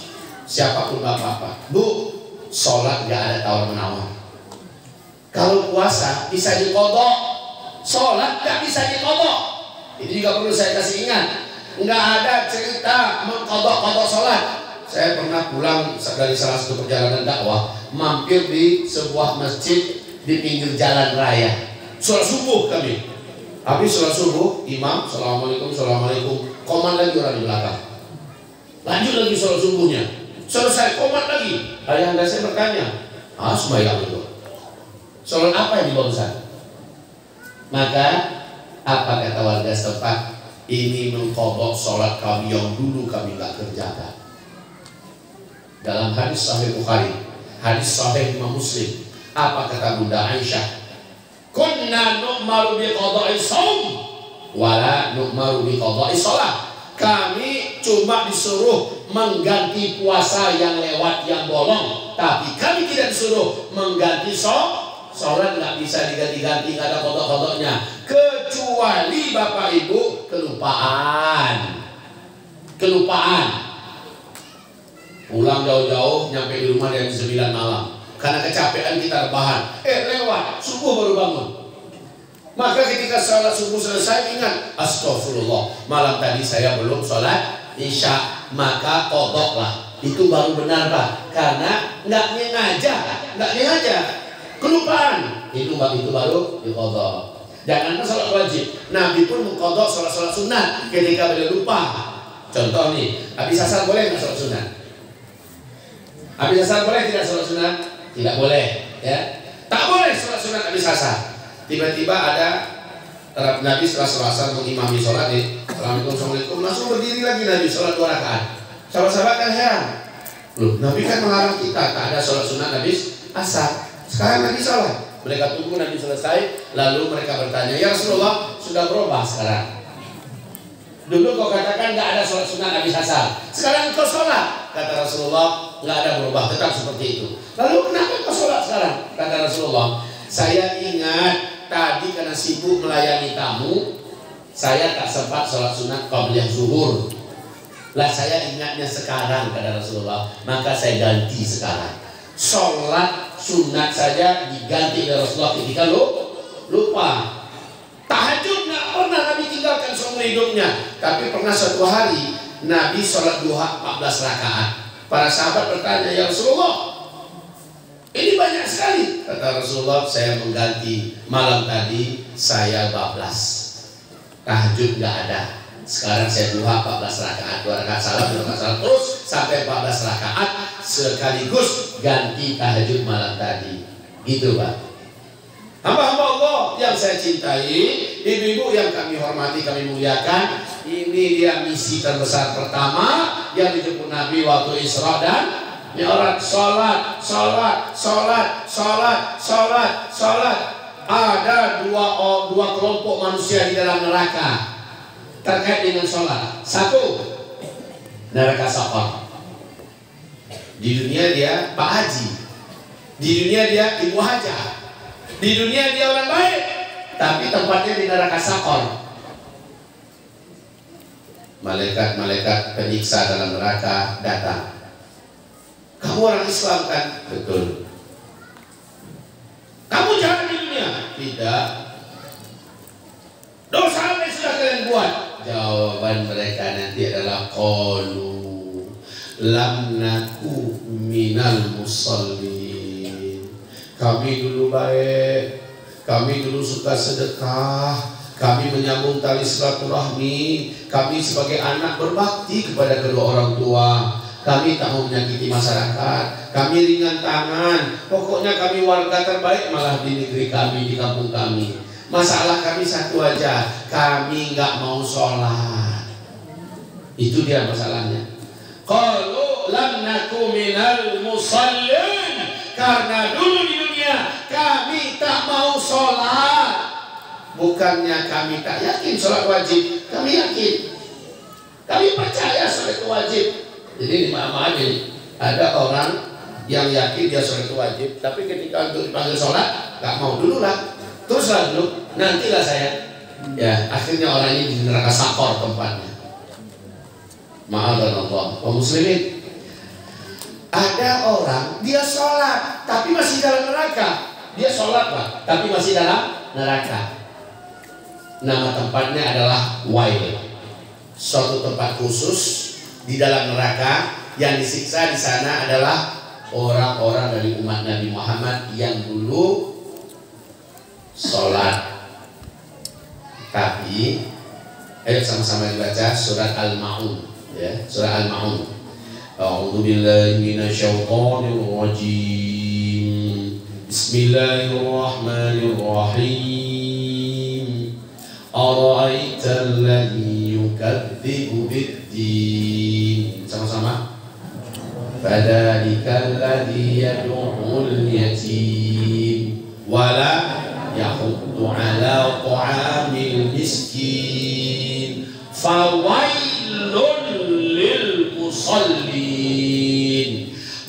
Siapapun nggak apa-apa. Bu, sholat nggak ada tawar-menawar. Kalau puasa bisa diqodok, sholat nggak bisa diqodok. Ini juga perlu saya kasih ingat. Nggak ada cerita mengqodok-qodok sholat. Saya pernah pulang dari salah satu perjalanan dakwah, mampir di sebuah masjid di pinggir jalan raya. Sholat subuh kami. Habis sholat subuh, imam, assalamualaikum, assalamualaikum, komat lagi orang di belakang. Lanjut lagi sholat subuhnya. Selesai komat lagi. Ayah anda saya bertanya, sembahyang itu sholat apa yang dibarusan? Maka apa kata warga setempat? Ini mengqodok sholat kami yang dulu kami nggak kerjakan. Dalam hadis Sahih Bukhari, hadis Sahih Imam Muslim, apa kata Bunda Aisyah? Kunna nu'maru biqada'i shaum. wala nu'maru biqadha'i shalah. Kami cuma disuruh mengganti puasa yang lewat, yang bolong, tapi kami tidak disuruh mengganti sholat. Nggak bisa diganti-ganti, nggak ada kodok-kodoknya, kecuali Bapak Ibu kelupaan. Pulang jauh-jauh, nyampe di rumah jam 9 malam karena kecapean, kita rebahan, lewat subuh baru bangun. Maka ketika sholat subuh selesai, ingat, astagfirullah, malam tadi saya belum sholat isya, maka kodoklah. Itu baru benar Pak, karena nggak nyengaja, kelupaan. Itu baru dikodok. Jangankan sholat wajib, Nabi pun mengkodok sholat sunat ketika beliau lupa. Contoh nih, habis asar boleh nggak sholat sunat? Habis asar boleh tidak sholat sunat? Tidak boleh, ya. Tak boleh sholat sunat habis asar. Tiba-tiba ada Nabi setelah asar mengimami sholat nih, Assalamualaikum, langsung berdiri lagi Nabi sholat 2 rakaat. Sahabat-sahabat kan heran, loh, Nabi kan melarang kita tak ada sholat sunat habis asar. Sekarang Nabi sholat. Mereka tunggu Nabi selesai, lalu mereka bertanya, ya Rasulullah, sudah berubah sekarang. Dulu kau katakan nggak ada sholat sunat habis asar, sekarang kau sholat. Kata Rasulullah, nggak ada berubah, tetap seperti itu. Lalu kenapa kau sholat sekarang? Kata Rasulullah, saya ingat tadi karena sibuk melayani tamu, saya tak sempat sholat sunat qabliyah zuhur. Lah saya ingatnya sekarang, kata Rasulullah, maka saya ganti sekarang. Sholat sunat saja diganti oleh Rasulullah ketika lupa. Tahajud nggak pernah Nabi tinggalkan seumur hidupnya, tapi pernah suatu hari Nabi sholat duha 14 rakaat. Para sahabat bertanya, ya Rasulullah, ini banyak sekali. Kata Rasulullah, saya mengganti. Malam tadi saya bablas, tahajud nggak ada. Sekarang saya duha 14 rakaat, 2 rakaat salam, 2 rakaat salam, terus sampai 14 rakaat sekaligus ganti tahajud malam tadi. Gitu Pak. Hamba-hamba Allah yang saya cintai, ibu-ibu yang kami hormati, kami muliakan, ini dia misi terbesar pertama yang dijemput Nabi waktu Isra dan Mi'raj. Sholat. Ada dua kelompok manusia di dalam neraka terkait dengan sholat. Satu, neraka Saqar. Di dunia dia Pak Haji, di dunia dia Ibu Haja, di dunia dia orang baik, tapi tempatnya di neraka Saqar. Malaikat-malaikat penyiksa dalam neraka datang. Kamu orang Islam kan? Betul. Kamu jahat di dunia? Tidak. Dosa apa yang sudah kalian buat? Jawaban mereka nanti adalah qalu lam naku minal musallin. Kami dulu baik, kami dulu suka sedekah, kami menyambung tali silaturahmi, kami sebagai anak berbakti kepada kedua orang tua, kami tak mau menyakiti masyarakat, kami ringan tangan, pokoknya kami warga terbaik malah di negeri kami, di kampung kami. Masalah kami satu aja, kami nggak mau sholat. Itu dia masalahnya. Qalu lam naku minal musallin, karena dulu di dunia kami tak mau sholat. Bukannya kami tak yakin sholat wajib, kami yakin, kami percaya sholat itu wajib. Jadi maaf ini ada orang yang yakin dia sholat itu wajib, tapi ketika untuk dipanggil sholat nggak mau. Dulu lah, teruslah dulu, nantilah saya. Ya, akhirnya orang ini di neraka Saqar tempatnya. Ma'adzallah, kaum muslimin. Ada orang dia sholat tapi masih dalam neraka. Dia sholat Pak, tapi masih dalam neraka. Nama tempatnya adalah Wail, suatu tempat khusus di dalam neraka. Yang disiksa di sana adalah orang-orang dari umat Nabi Muhammad yang dulu sholat. Tapi ayo sama-sama dibaca surat Al-Ma'un, ya, surat Al-Ma'un. A'udzu billahi minasyaitonir rajim. Bismillahirrahmanirrahim. Ara'aital ladzi yukadzibu bid-din. Sama-sama. Fadzalikal ladzi yad'ul yatim wala yahuddu ala ta'amil miskin. fawailun lil musallin,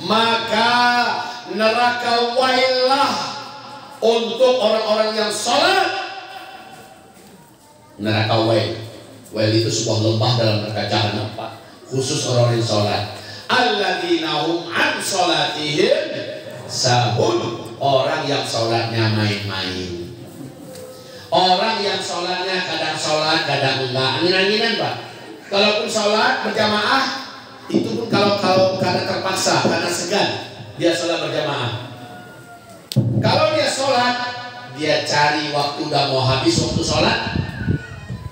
maka neraka wailah untuk orang-orang yang salat. Neraka wail itu sebuah lembah dalam neraka jahanam, Pak, khusus orang yang salat. Alladzina hum an salatihim sahun, orang yang salatnya main-main, orang yang salatnya kadang salat kadang enggak, angin-anginan, Pak. Kalaupun salat berjamaah itu pun kalau karena terpaksa, karena segan dia salat berjamaah. Kalau dia salat, dia cari waktu udah mau habis waktu salat,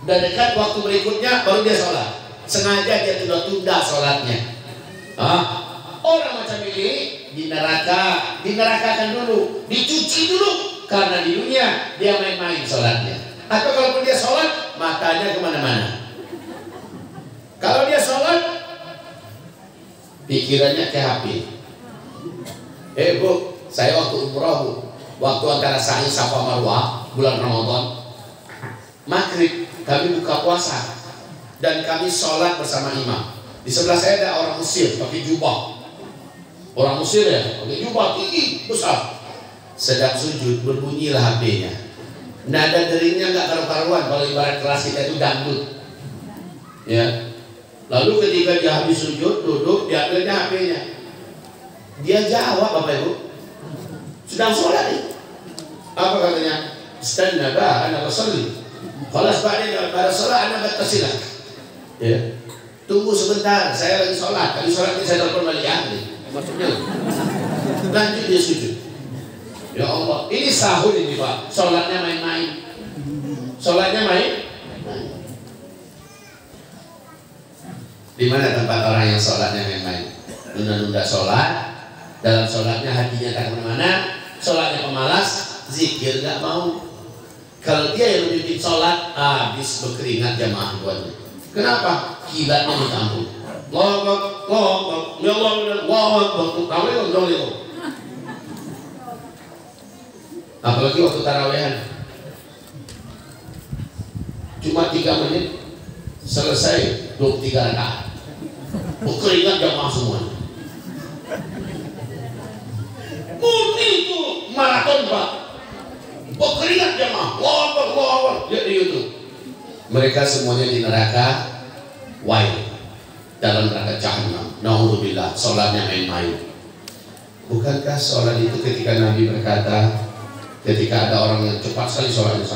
udah dekat waktu berikutnya baru dia sholat. Sengaja dia tunda sholatnya. Orang macam ini dinerakakan dulu, dicuci dulu, karena di dunia dia main-main sholatnya. Atau kalaupun dia sholat, matanya kemana-mana. Kalau dia sholat, pikirannya ke HP. Bu, saya waktu umrah, Bu, waktu antara sa'i Safa Marwah bulan Ramadan, maghrib kami buka puasa dan kami sholat bersama imam. Di sebelah saya ada orang Mesir pakai jubah, orang Mesir ya, pakai jubah tinggi besar, sedang sujud, berbunyilah HP-nya. Nada deringnya nggak karu-karuan, kalau ibarat kelas kita itu dangdut ya. Lalu ketika dia habis sujud, duduk, diambilnya HP-nya, dia jawab, Bapak Ibu, sedang sholat nih. Apa katanya? Istanna ba ana basalli. Khalas pada sholat ana battasilah. Ya. Tunggu sebentar, saya lagi sholat. Tadi sholat ini saya telepon balik ahli. Maksudnya lanjut dia sujud. Ya Allah, ini sahur ini, Pak. Sholatnya main-main. Sholatnya main. Di mana tempat orang yang sholatnya main-main? Nunda-nunda sholat, dalam sholatnya hatinya tak kemana-mana, sholatnya pemalas, zikir nggak mau. Kalau dia yang memimpin sholat, habis berkeringat jamaah buatnya. Kenapa? Kilatnya ditampung. Apalagi waktu tarawehan, cuma 3 menit selesai 23 rakaat. Berkeringat jamaah semuanya. Murni itu maraton, Pak. Berkeringat jamaah. Wah, lihat di YouTube. Mereka semuanya di neraka wail, dalam neraka jahanam. Nauzubillah, sholatnya main-main. Bukankah sholat itu ketika Nabi berkata, ketika ada orang yang cepat sekali sholatnya,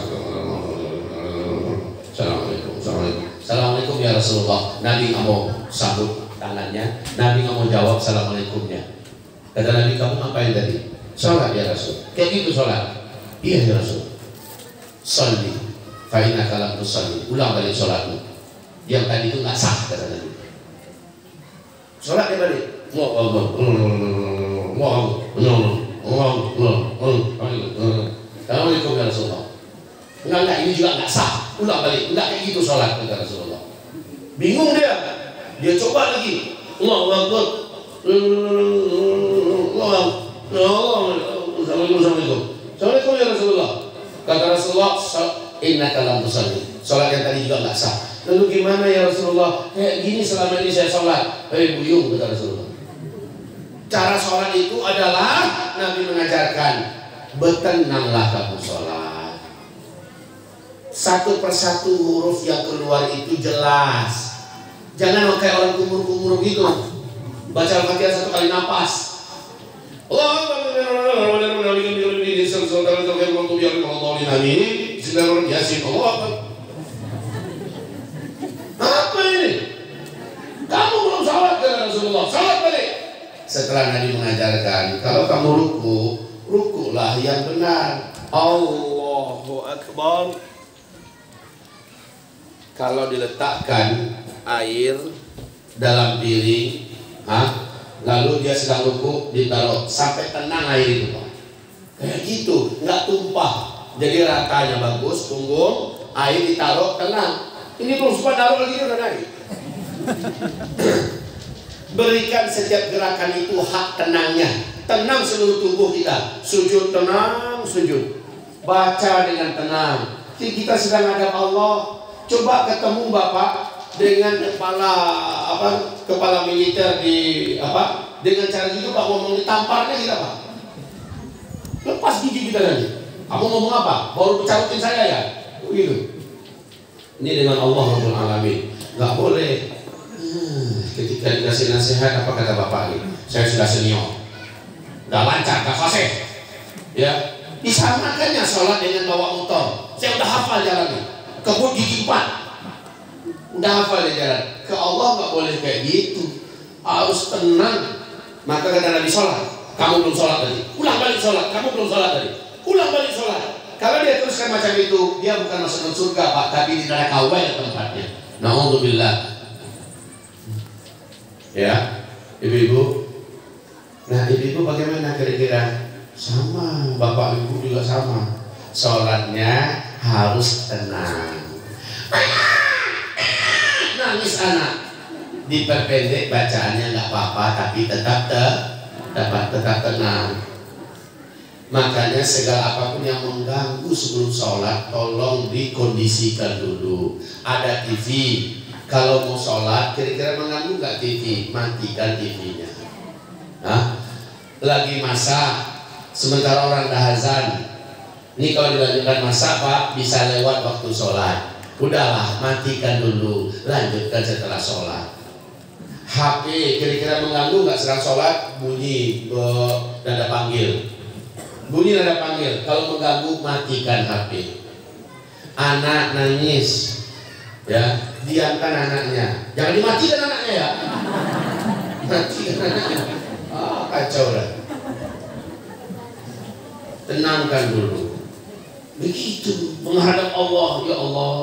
Assalamualaikum ya Rasulullah, Nabi nggak mau sambut tangannya, Nabi nggak mau jawab Assalamualaikumnya. Kata Nabi, kamu ngapain tadi? Sholat ya Rasul. Kayak gitu sholat? Iya ya Rasul. Sholli fa innaka lam tusalli. Ulang balik sholatmu. Yang tadi itu nggak sah, kata Nabi. Sholatnya balik. Assalamualaikum ya Rasulullah. Enggak, ini juga nggak sah. Ulang balik. Enggak kayak gitu sholat, kata Rasulullah. Bingung dia. Dia coba lagi. Allahu Akbar. Assalamualaikum ya Rasulullah. Kata Rasulullah, innaka lam tusalli. Sholat yang tadi juga nggak sah. Lalu gimana ya Rasulullah? Kayak gini selama ini saya sholat. Buyung, kata Rasulullah. Cara sholat itu adalah Nabi mengajarkan, bertenanglah kamu sholat. Satu persatu huruf yang keluar itu jelas. Jangan kayak orang kumur-kumur gitu. Baca Al-Fatihah 1 kali napas. Apa ini? Kamu belum sholat, kata Rasulullah. Sholat balik. Setelah Nabi mengajarkan, kalau kamu rukulah yang benar. Allahu Akbar. Kalau diletakkan air dalam piring, lalu dia sedang ruku, ditaruh sampai tenang air itu, Pak. Kayak gitu, nggak tumpah. Jadi ratanya bagus, punggung, air ditaruh tenang. Ini belum sempat taruh lagi udah naik. Berikan setiap gerakan itu hak tenangnya. Tenang seluruh tubuh kita. Sujud tenang, sujud. Baca dengan tenang. Kita sedang hadap Allah. Coba ketemu Bapak dengan kepala militer di dengan cara gitu Pak ngomong ditamparnya kita Pak. Lepas gigi kita nanti. Kamu ngomong apa? Baru pecarutin saya ya? Begitu. Ini dengan Allah Rabbul Alamin. Nggak boleh. Ketika dikasih nasihat apa kata bapak ini? Saya sudah senior. Nggak lancar, nggak fasih. Ya. Disamakannya sholat dengan bawa motor. Saya udah hafal jalannya. Kebun gigi 4. Udah hafal ya jalan. Ke Allah nggak boleh kayak gitu. Harus tenang. Maka kata Nabi sholat. Kamu belum sholat tadi. Ulang balik sholat. Kamu belum sholat tadi. Ulang balik sholat. Kalau dia teruskan macam itu, dia bukan masuk ke surga Pak, tapi di neraka tempatnya. Na'udzubillah. Ya, ibu-ibu. Nah, ibu-ibu bagaimana kira-kira? Sama, bapak ibu juga sama. Sholatnya harus tenang. Nangis anak. Diperpendek bacaannya nggak apa-apa, tapi tetap tenang. Makanya segala apapun yang mengganggu sebelum sholat tolong dikondisikan dulu. Ada TV, kalau mau sholat kira-kira mengganggu nggak TV? Matikan TV-nya. Lagi masak, sementara orang dah azan. Ini kalau dilanjutkan masak Pak bisa lewat waktu sholat. Udahlah matikan dulu, lanjutkan setelah sholat. HP kira-kira mengganggu nggak sedang sholat? Bunyi nada panggil. Bunyi nada panggil, kalau mengganggu matikan HP. Anak nangis, ya diamkan anaknya, jangan dimatikan anaknya ya. Matikan anaknya, kacau lah. Tenangkan dulu. Begitu menghadap Allah, ya Allah.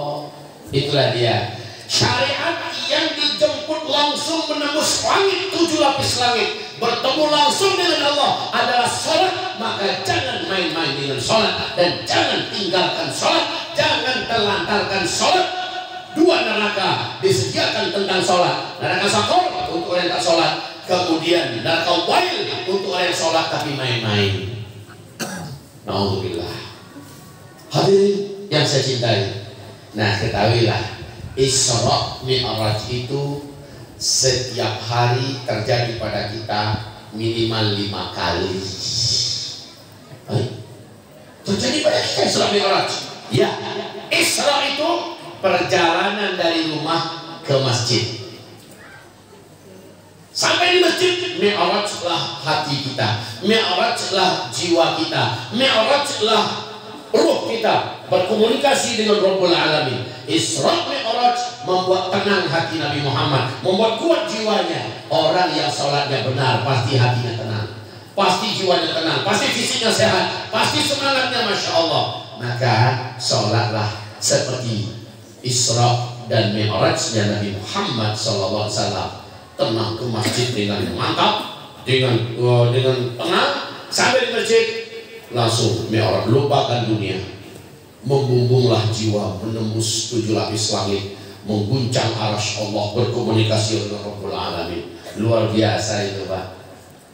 Itulah dia syariat yang dijemput langsung menembus langit, 7 lapis langit, bertemu langsung dengan Allah adalah sholat. Maka jangan main-main dengan sholat dan jangan tinggalkan sholat, jangan terlantarkan sholat. 2 neraka disediakan tentang sholat: neraka sakor untuk orang yang tak sholat, kemudian neraka wail untuk orang yang sholat tapi main-main. Na'udzubillah. Hadirin yang saya cintai, nah ketahuilah Isra Mi'raj itu setiap hari terjadi pada kita minimal 5 kali. Terjadi pada kita Isra Mi'raj. Ya, Isra itu perjalanan dari rumah ke masjid. Sampai di masjid, Mi'rajlah hati kita, Mi'rajlah jiwa kita, Mi'rajlah ruh kita berkomunikasi dengan Rabbul Alamin. Isra Mi'raj membuat tenang hati Nabi Muhammad, membuat kuat jiwanya. Orang yang sholatnya benar pasti hatinya tenang, pasti jiwanya tenang, pasti fisiknya sehat, pasti semangatnya Masya Allah. Maka sholatlah seperti Isra dan Mi'rajnya Nabi Muhammad SAW. Tenang ke masjid dengan mantap, dengan tenang. Sampai di masjid langsung Mi'raj, lupakan dunia, membumbunglah jiwa, menembus 7 lapis langit, mengguncang arasy Allah, berkomunikasi dengan Rabbul Alamin. Luar biasa itu Pak.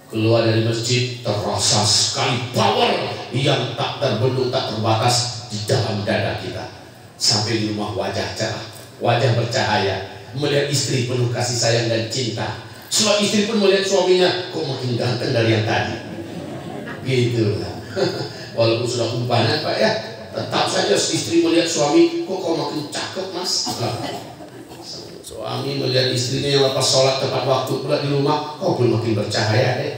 Keluar dari masjid terasa sekali power yang tak terbendung, tak terbatas di dalam dada kita. Sampai di rumah wajah cerah, wajah bercahaya, melihat istri penuh kasih sayang dan cinta. Semua istri pun melihat suaminya, kok makin ganteng dari yang tadi. Gitu lah. Walaupun sudah umpanan Pak ya, tetap saja istri melihat suami, kok makin cakep Mas. Suami melihat istrinya yang lepas sholat tepat waktu pula di rumah, kok pun makin bercahaya deh.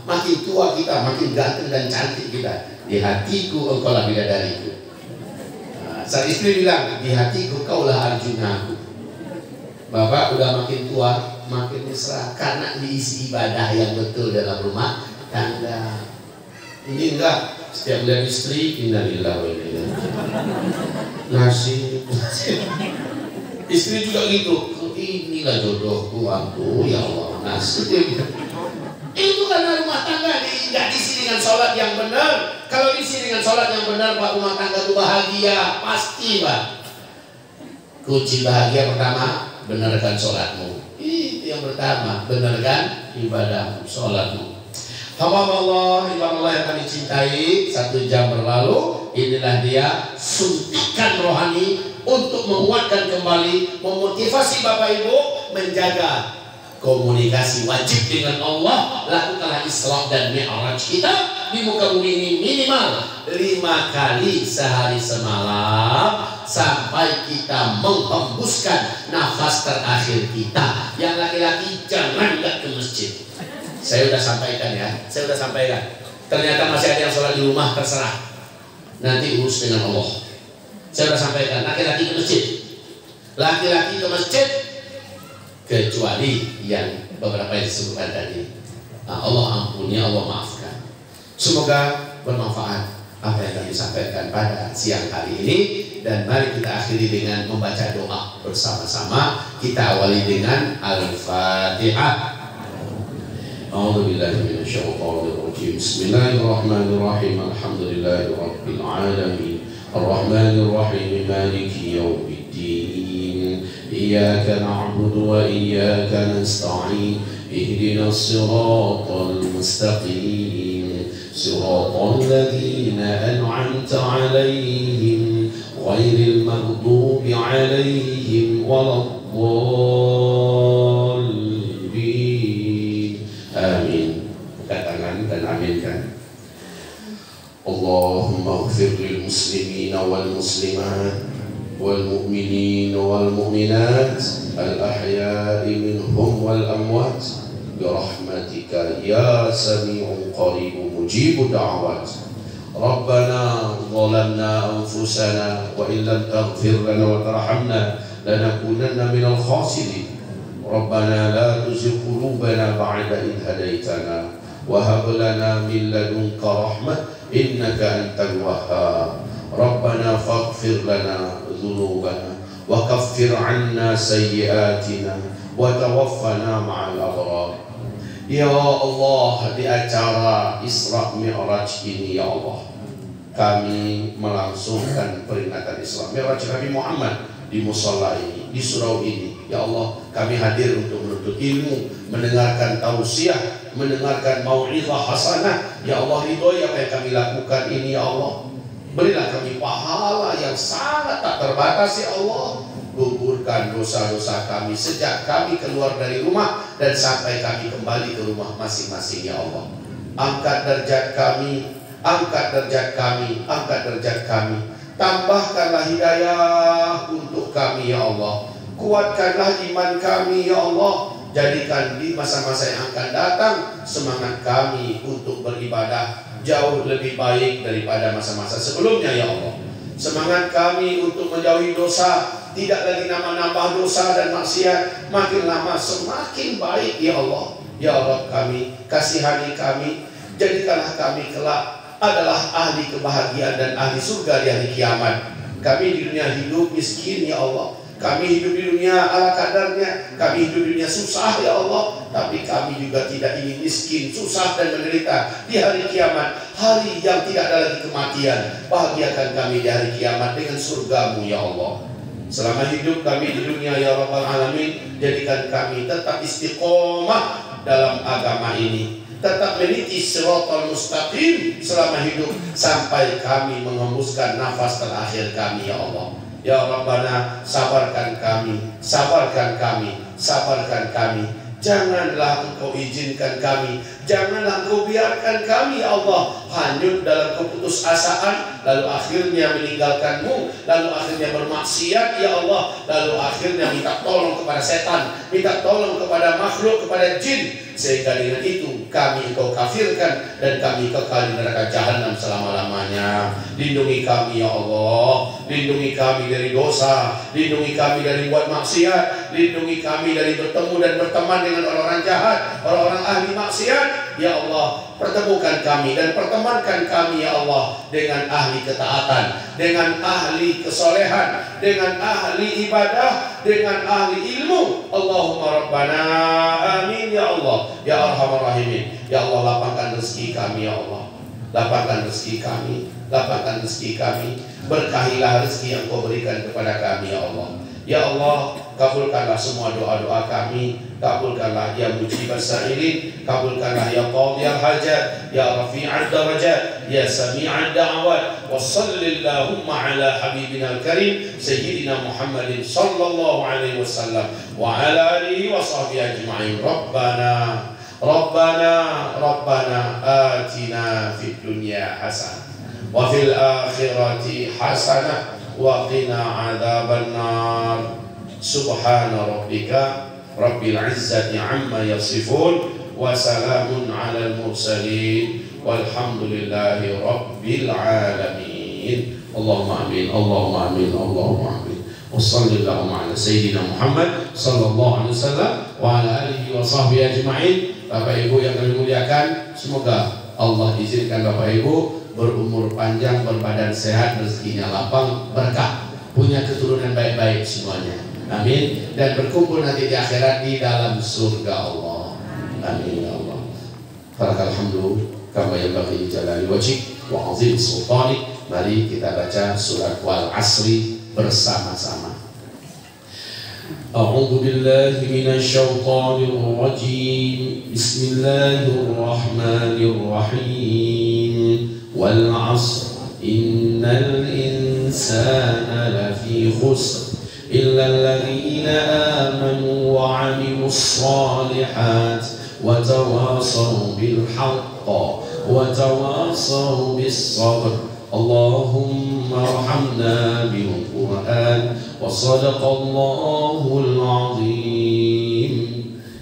Makin tua kita, makin ganteng dan cantik kita. Di hatiku engkau lah bidadariku. Saat istri bilang, di hatiku kaulah Arjunaku. Bapak udah makin tua, makin mesra karena diisi ibadah yang betul dalam rumah tangga. Ini enggak, setiap melihat istri innalillahi wa inna ilaihi raji'un. Nasib. Istri juga gitu. Inilah jodohku, aku ya Allah, nasib. Itu karena rumah tangga nggak diisi dengan sholat yang benar. Kalau diisi dengan sholat yang benar, Pak, rumah tangga itu bahagia, pasti Pak. Kunci bahagia pertama, benarkan sholatmu. Itu yang pertama, benarkan ibadahmu, sholatmu. Hamba Allah, ibang Allah yang kami cintai, 1 jam berlalu, inilah dia suntikan rohani untuk menguatkan kembali, memotivasi Bapak Ibu menjaga komunikasi wajib dengan Allah. Lakukanlah Isra dan Mi'raj kita di muka bumi ini minimal 5 kali sehari semalam, sampai kita menghembuskan nafas terakhir kita. Yang laki-laki jangan nggak ke masjid. Saya sudah sampaikan ya, saya sudah sampaikan. Ternyata masih ada yang sholat di rumah, terserah. Nanti urus dengan Allah. Saya sudah sampaikan, laki-laki ke masjid. Laki-laki ke masjid, kecuali yang beberapa yang disebutkan tadi. Allah ampuni, Allah maafkan. Semoga bermanfaat apa yang kami sampaikan pada siang hari ini. Dan mari kita akhiri dengan membaca doa bersama-sama. Kita awali dengan Al-Fatihah. A'udzubillahi minasyaitonir rajim. Bismillahirrahmanirrahim. Alhamdulillahi rabbil alamin. Ar-Rahmanir Rahim. Maliki yaumiddin. Iyyaka na'budu wa iyyaka nasta'in. Ihdinas siratal mustaqim. Siratal ladzina an'amta 'alaihim ghairil maghdubi 'alaihim waladdallin. Amin. Buka tangan dan aminkan. Allahumma ighfir lil muslimina wal muslimat wal mu'minin wal mu'minat al ahya'i minhum wal amwat bi rahmatika ya sami'un qaribun mujibud da'awat. Rabbana zalamna anfusana wa in lam taghfir lana wa tarhamna lanakunanna minal khasirin. Rabbana la tuzigh qulubana ba'da idh hadaytana wa hab lana min ladunka rahmah innaka antal wahhab. Rabbana faghfir lana dhunubana wa kaffir 'anna sayyi'atina wa tawaffana ma'al abrar. Ya Allah, di acara Isra Mi'raj ini ya Allah, kami melangsungkan peringatan Isra Mi'raj Nabi Muhammad di musalla ini, di surau ini. Ya Allah, kami hadir untuk menuntut ilmu, mendengarkan tausiah, mendengarkan mau'izah hasanah. Ya Allah, ridhoi apa yang kami lakukan ini ya Allah. Berilah kami pahala yang sangat tak terbatas ya Allah. Gugurkan dosa-dosa kami sejak kami keluar dari rumah dan sampai kami kembali ke rumah masing-masing ya Allah. Angkat derajat kami, angkat derajat kami, angkat derajat kami. Tambahkanlah hidayah untuk kami ya Allah. Kuatkanlah iman kami ya Allah. Jadikan di masa-masa yang akan datang semangat kami untuk beribadah jauh lebih baik daripada masa-masa sebelumnya ya Allah. Semangat kami untuk menjauhi dosa, tidak lagi nambah dosa dan maksiat, makin lama semakin baik ya Allah. Ya Allah, kami kasihani kami, jadikanlah kami kelak adalah ahli kebahagiaan dan ahli surga di hari kiamat. Kami di dunia hidup miskin ya Allah, kami hidup di dunia ala kadarnya, kami hidup di dunia susah ya Allah, tapi kami juga tidak ingin miskin, susah dan menderita di hari kiamat, hari yang tidak ada lagi kematian. Bahagiakan kami di hari kiamat dengan surgamu ya Allah. Selama hidup kami di dunia ya Rabbal Alamin, jadikan kami tetap istiqomah dalam agama ini, tetap meniti siratal mustaqim selama hidup sampai kami menghembuskan nafas terakhir kami ya Allah. Ya Rabbana, sabarkan kami, sabarkan kami, sabarkan kami. Janganlah Engkau izinkan kami, janganlah Engkau biarkan kami ya Allah hanyut dalam keputusasaan, lalu akhirnya meninggalkan-Mu, lalu akhirnya bermaksiat ya Allah, lalu akhirnya minta tolong kepada setan, minta tolong kepada makhluk, kepada jin, sehingga dengan itu kami Engkau kafirkan dan kami kekal di neraka jahanam selama-lamanya. Lindungi kami ya Allah, lindungi kami dari dosa, lindungi kami dari buat maksiat, lindungi kami dari bertemu dan berteman dengan orang-orang jahat, orang-orang ahli maksiat. Ya Allah, pertemukan kami dan pertemankan kami ya Allah dengan ahli ketaatan, dengan ahli kesolehan, dengan ahli ibadah, dengan ahli ilmu. Allahumma Rabbana amin ya Allah, ya Arhamar Rahimin. Ya Allah, lapangkan rezeki kami ya Allah, lapangkan rezeki kami, lapangkan rezeki kami. Berkahilah rezeki yang Kau berikan kepada kami ya Allah. Ya Allah, kabulkanlah semua doa-doa kami, kabulkanlah ya mujibas sa'ilin, kabulkanlah ya qadhiyal hajat, ya rafi'ad darajat, ya sami'ad da'wat. Wa sallallahumma ala habibina al-karim sayyidina Muhammadin sallallahu alaihi wasallam wa ala alihi wa sahbihi ajma'in. Rabbana atina fid dunya hasanah wa fil akhirati hasanah wa qina adzaban nar. Subhana rabbika rabbil izzati amma yasifun wa salamun alal mursalin walhamdulillahi rabbil alamin. Allahumma amin, Allahumma amin, Allahumma amin. Wassallallahu ala sayyidina Muhammad sallallahu alaihi wasallam wa ala alihi wa sahbihi ajma'in. Bapak Ibu yang kami muliakan, semoga Allah izinkan Bapak Ibu berumur panjang, berbadan sehat, rezekinya lapang, berkah, punya keturunan baik-baik semuanya. Amin. Dan berkumpul nanti di akhirat di dalam surga Allah. Amin ya Allah. Alhamdulillah kama yanbaghi jalali wajhik wa 'azim sultanik. Mari kita baca surat Wal Asri bersama-sama. A'udzu billahi minasy syaithanir rajim. Bismillahirrahmanirrahim. Wal 'asr innal insana lafi khusr إلا الذين آمنوا وعملوا الصالحات وتواصوا بالحق وتواصوا بالصبر. اللهم ارحمنا بالقرآن وصدق الله العظيم.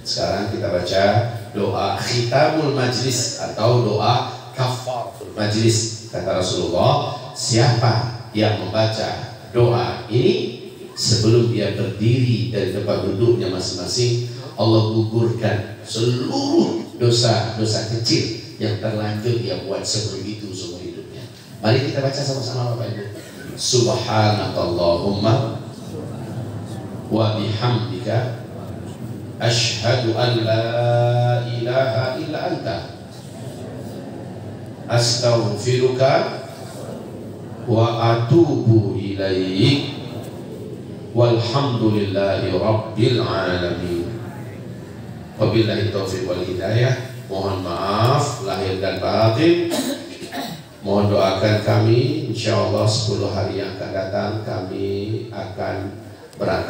Sekarang kita baca doa khitamul majlis atau doa kafaratul majlis. Kata Rasulullah, siapa yang membaca doa ini sebelum dia berdiri dari tempat duduknya masing-masing, Allah gugurkan seluruh dosa-dosa kecil yang terlanjur dia buat sebelum itu seumur hidupnya. Mari kita baca sama-sama Bapak Ibu. Subhanakallahumma wa bihamdika asyhadu an la ilaha illa anta astaghfiruka wa atubu ilaik. Walhamdulillahi rabbil alamin. Wabillahi taufiq wal hidayah. Mohon maaf lahir dan batin. Mohon doakan kami, insyaallah 10 hari yang akan datang kami akan berangkat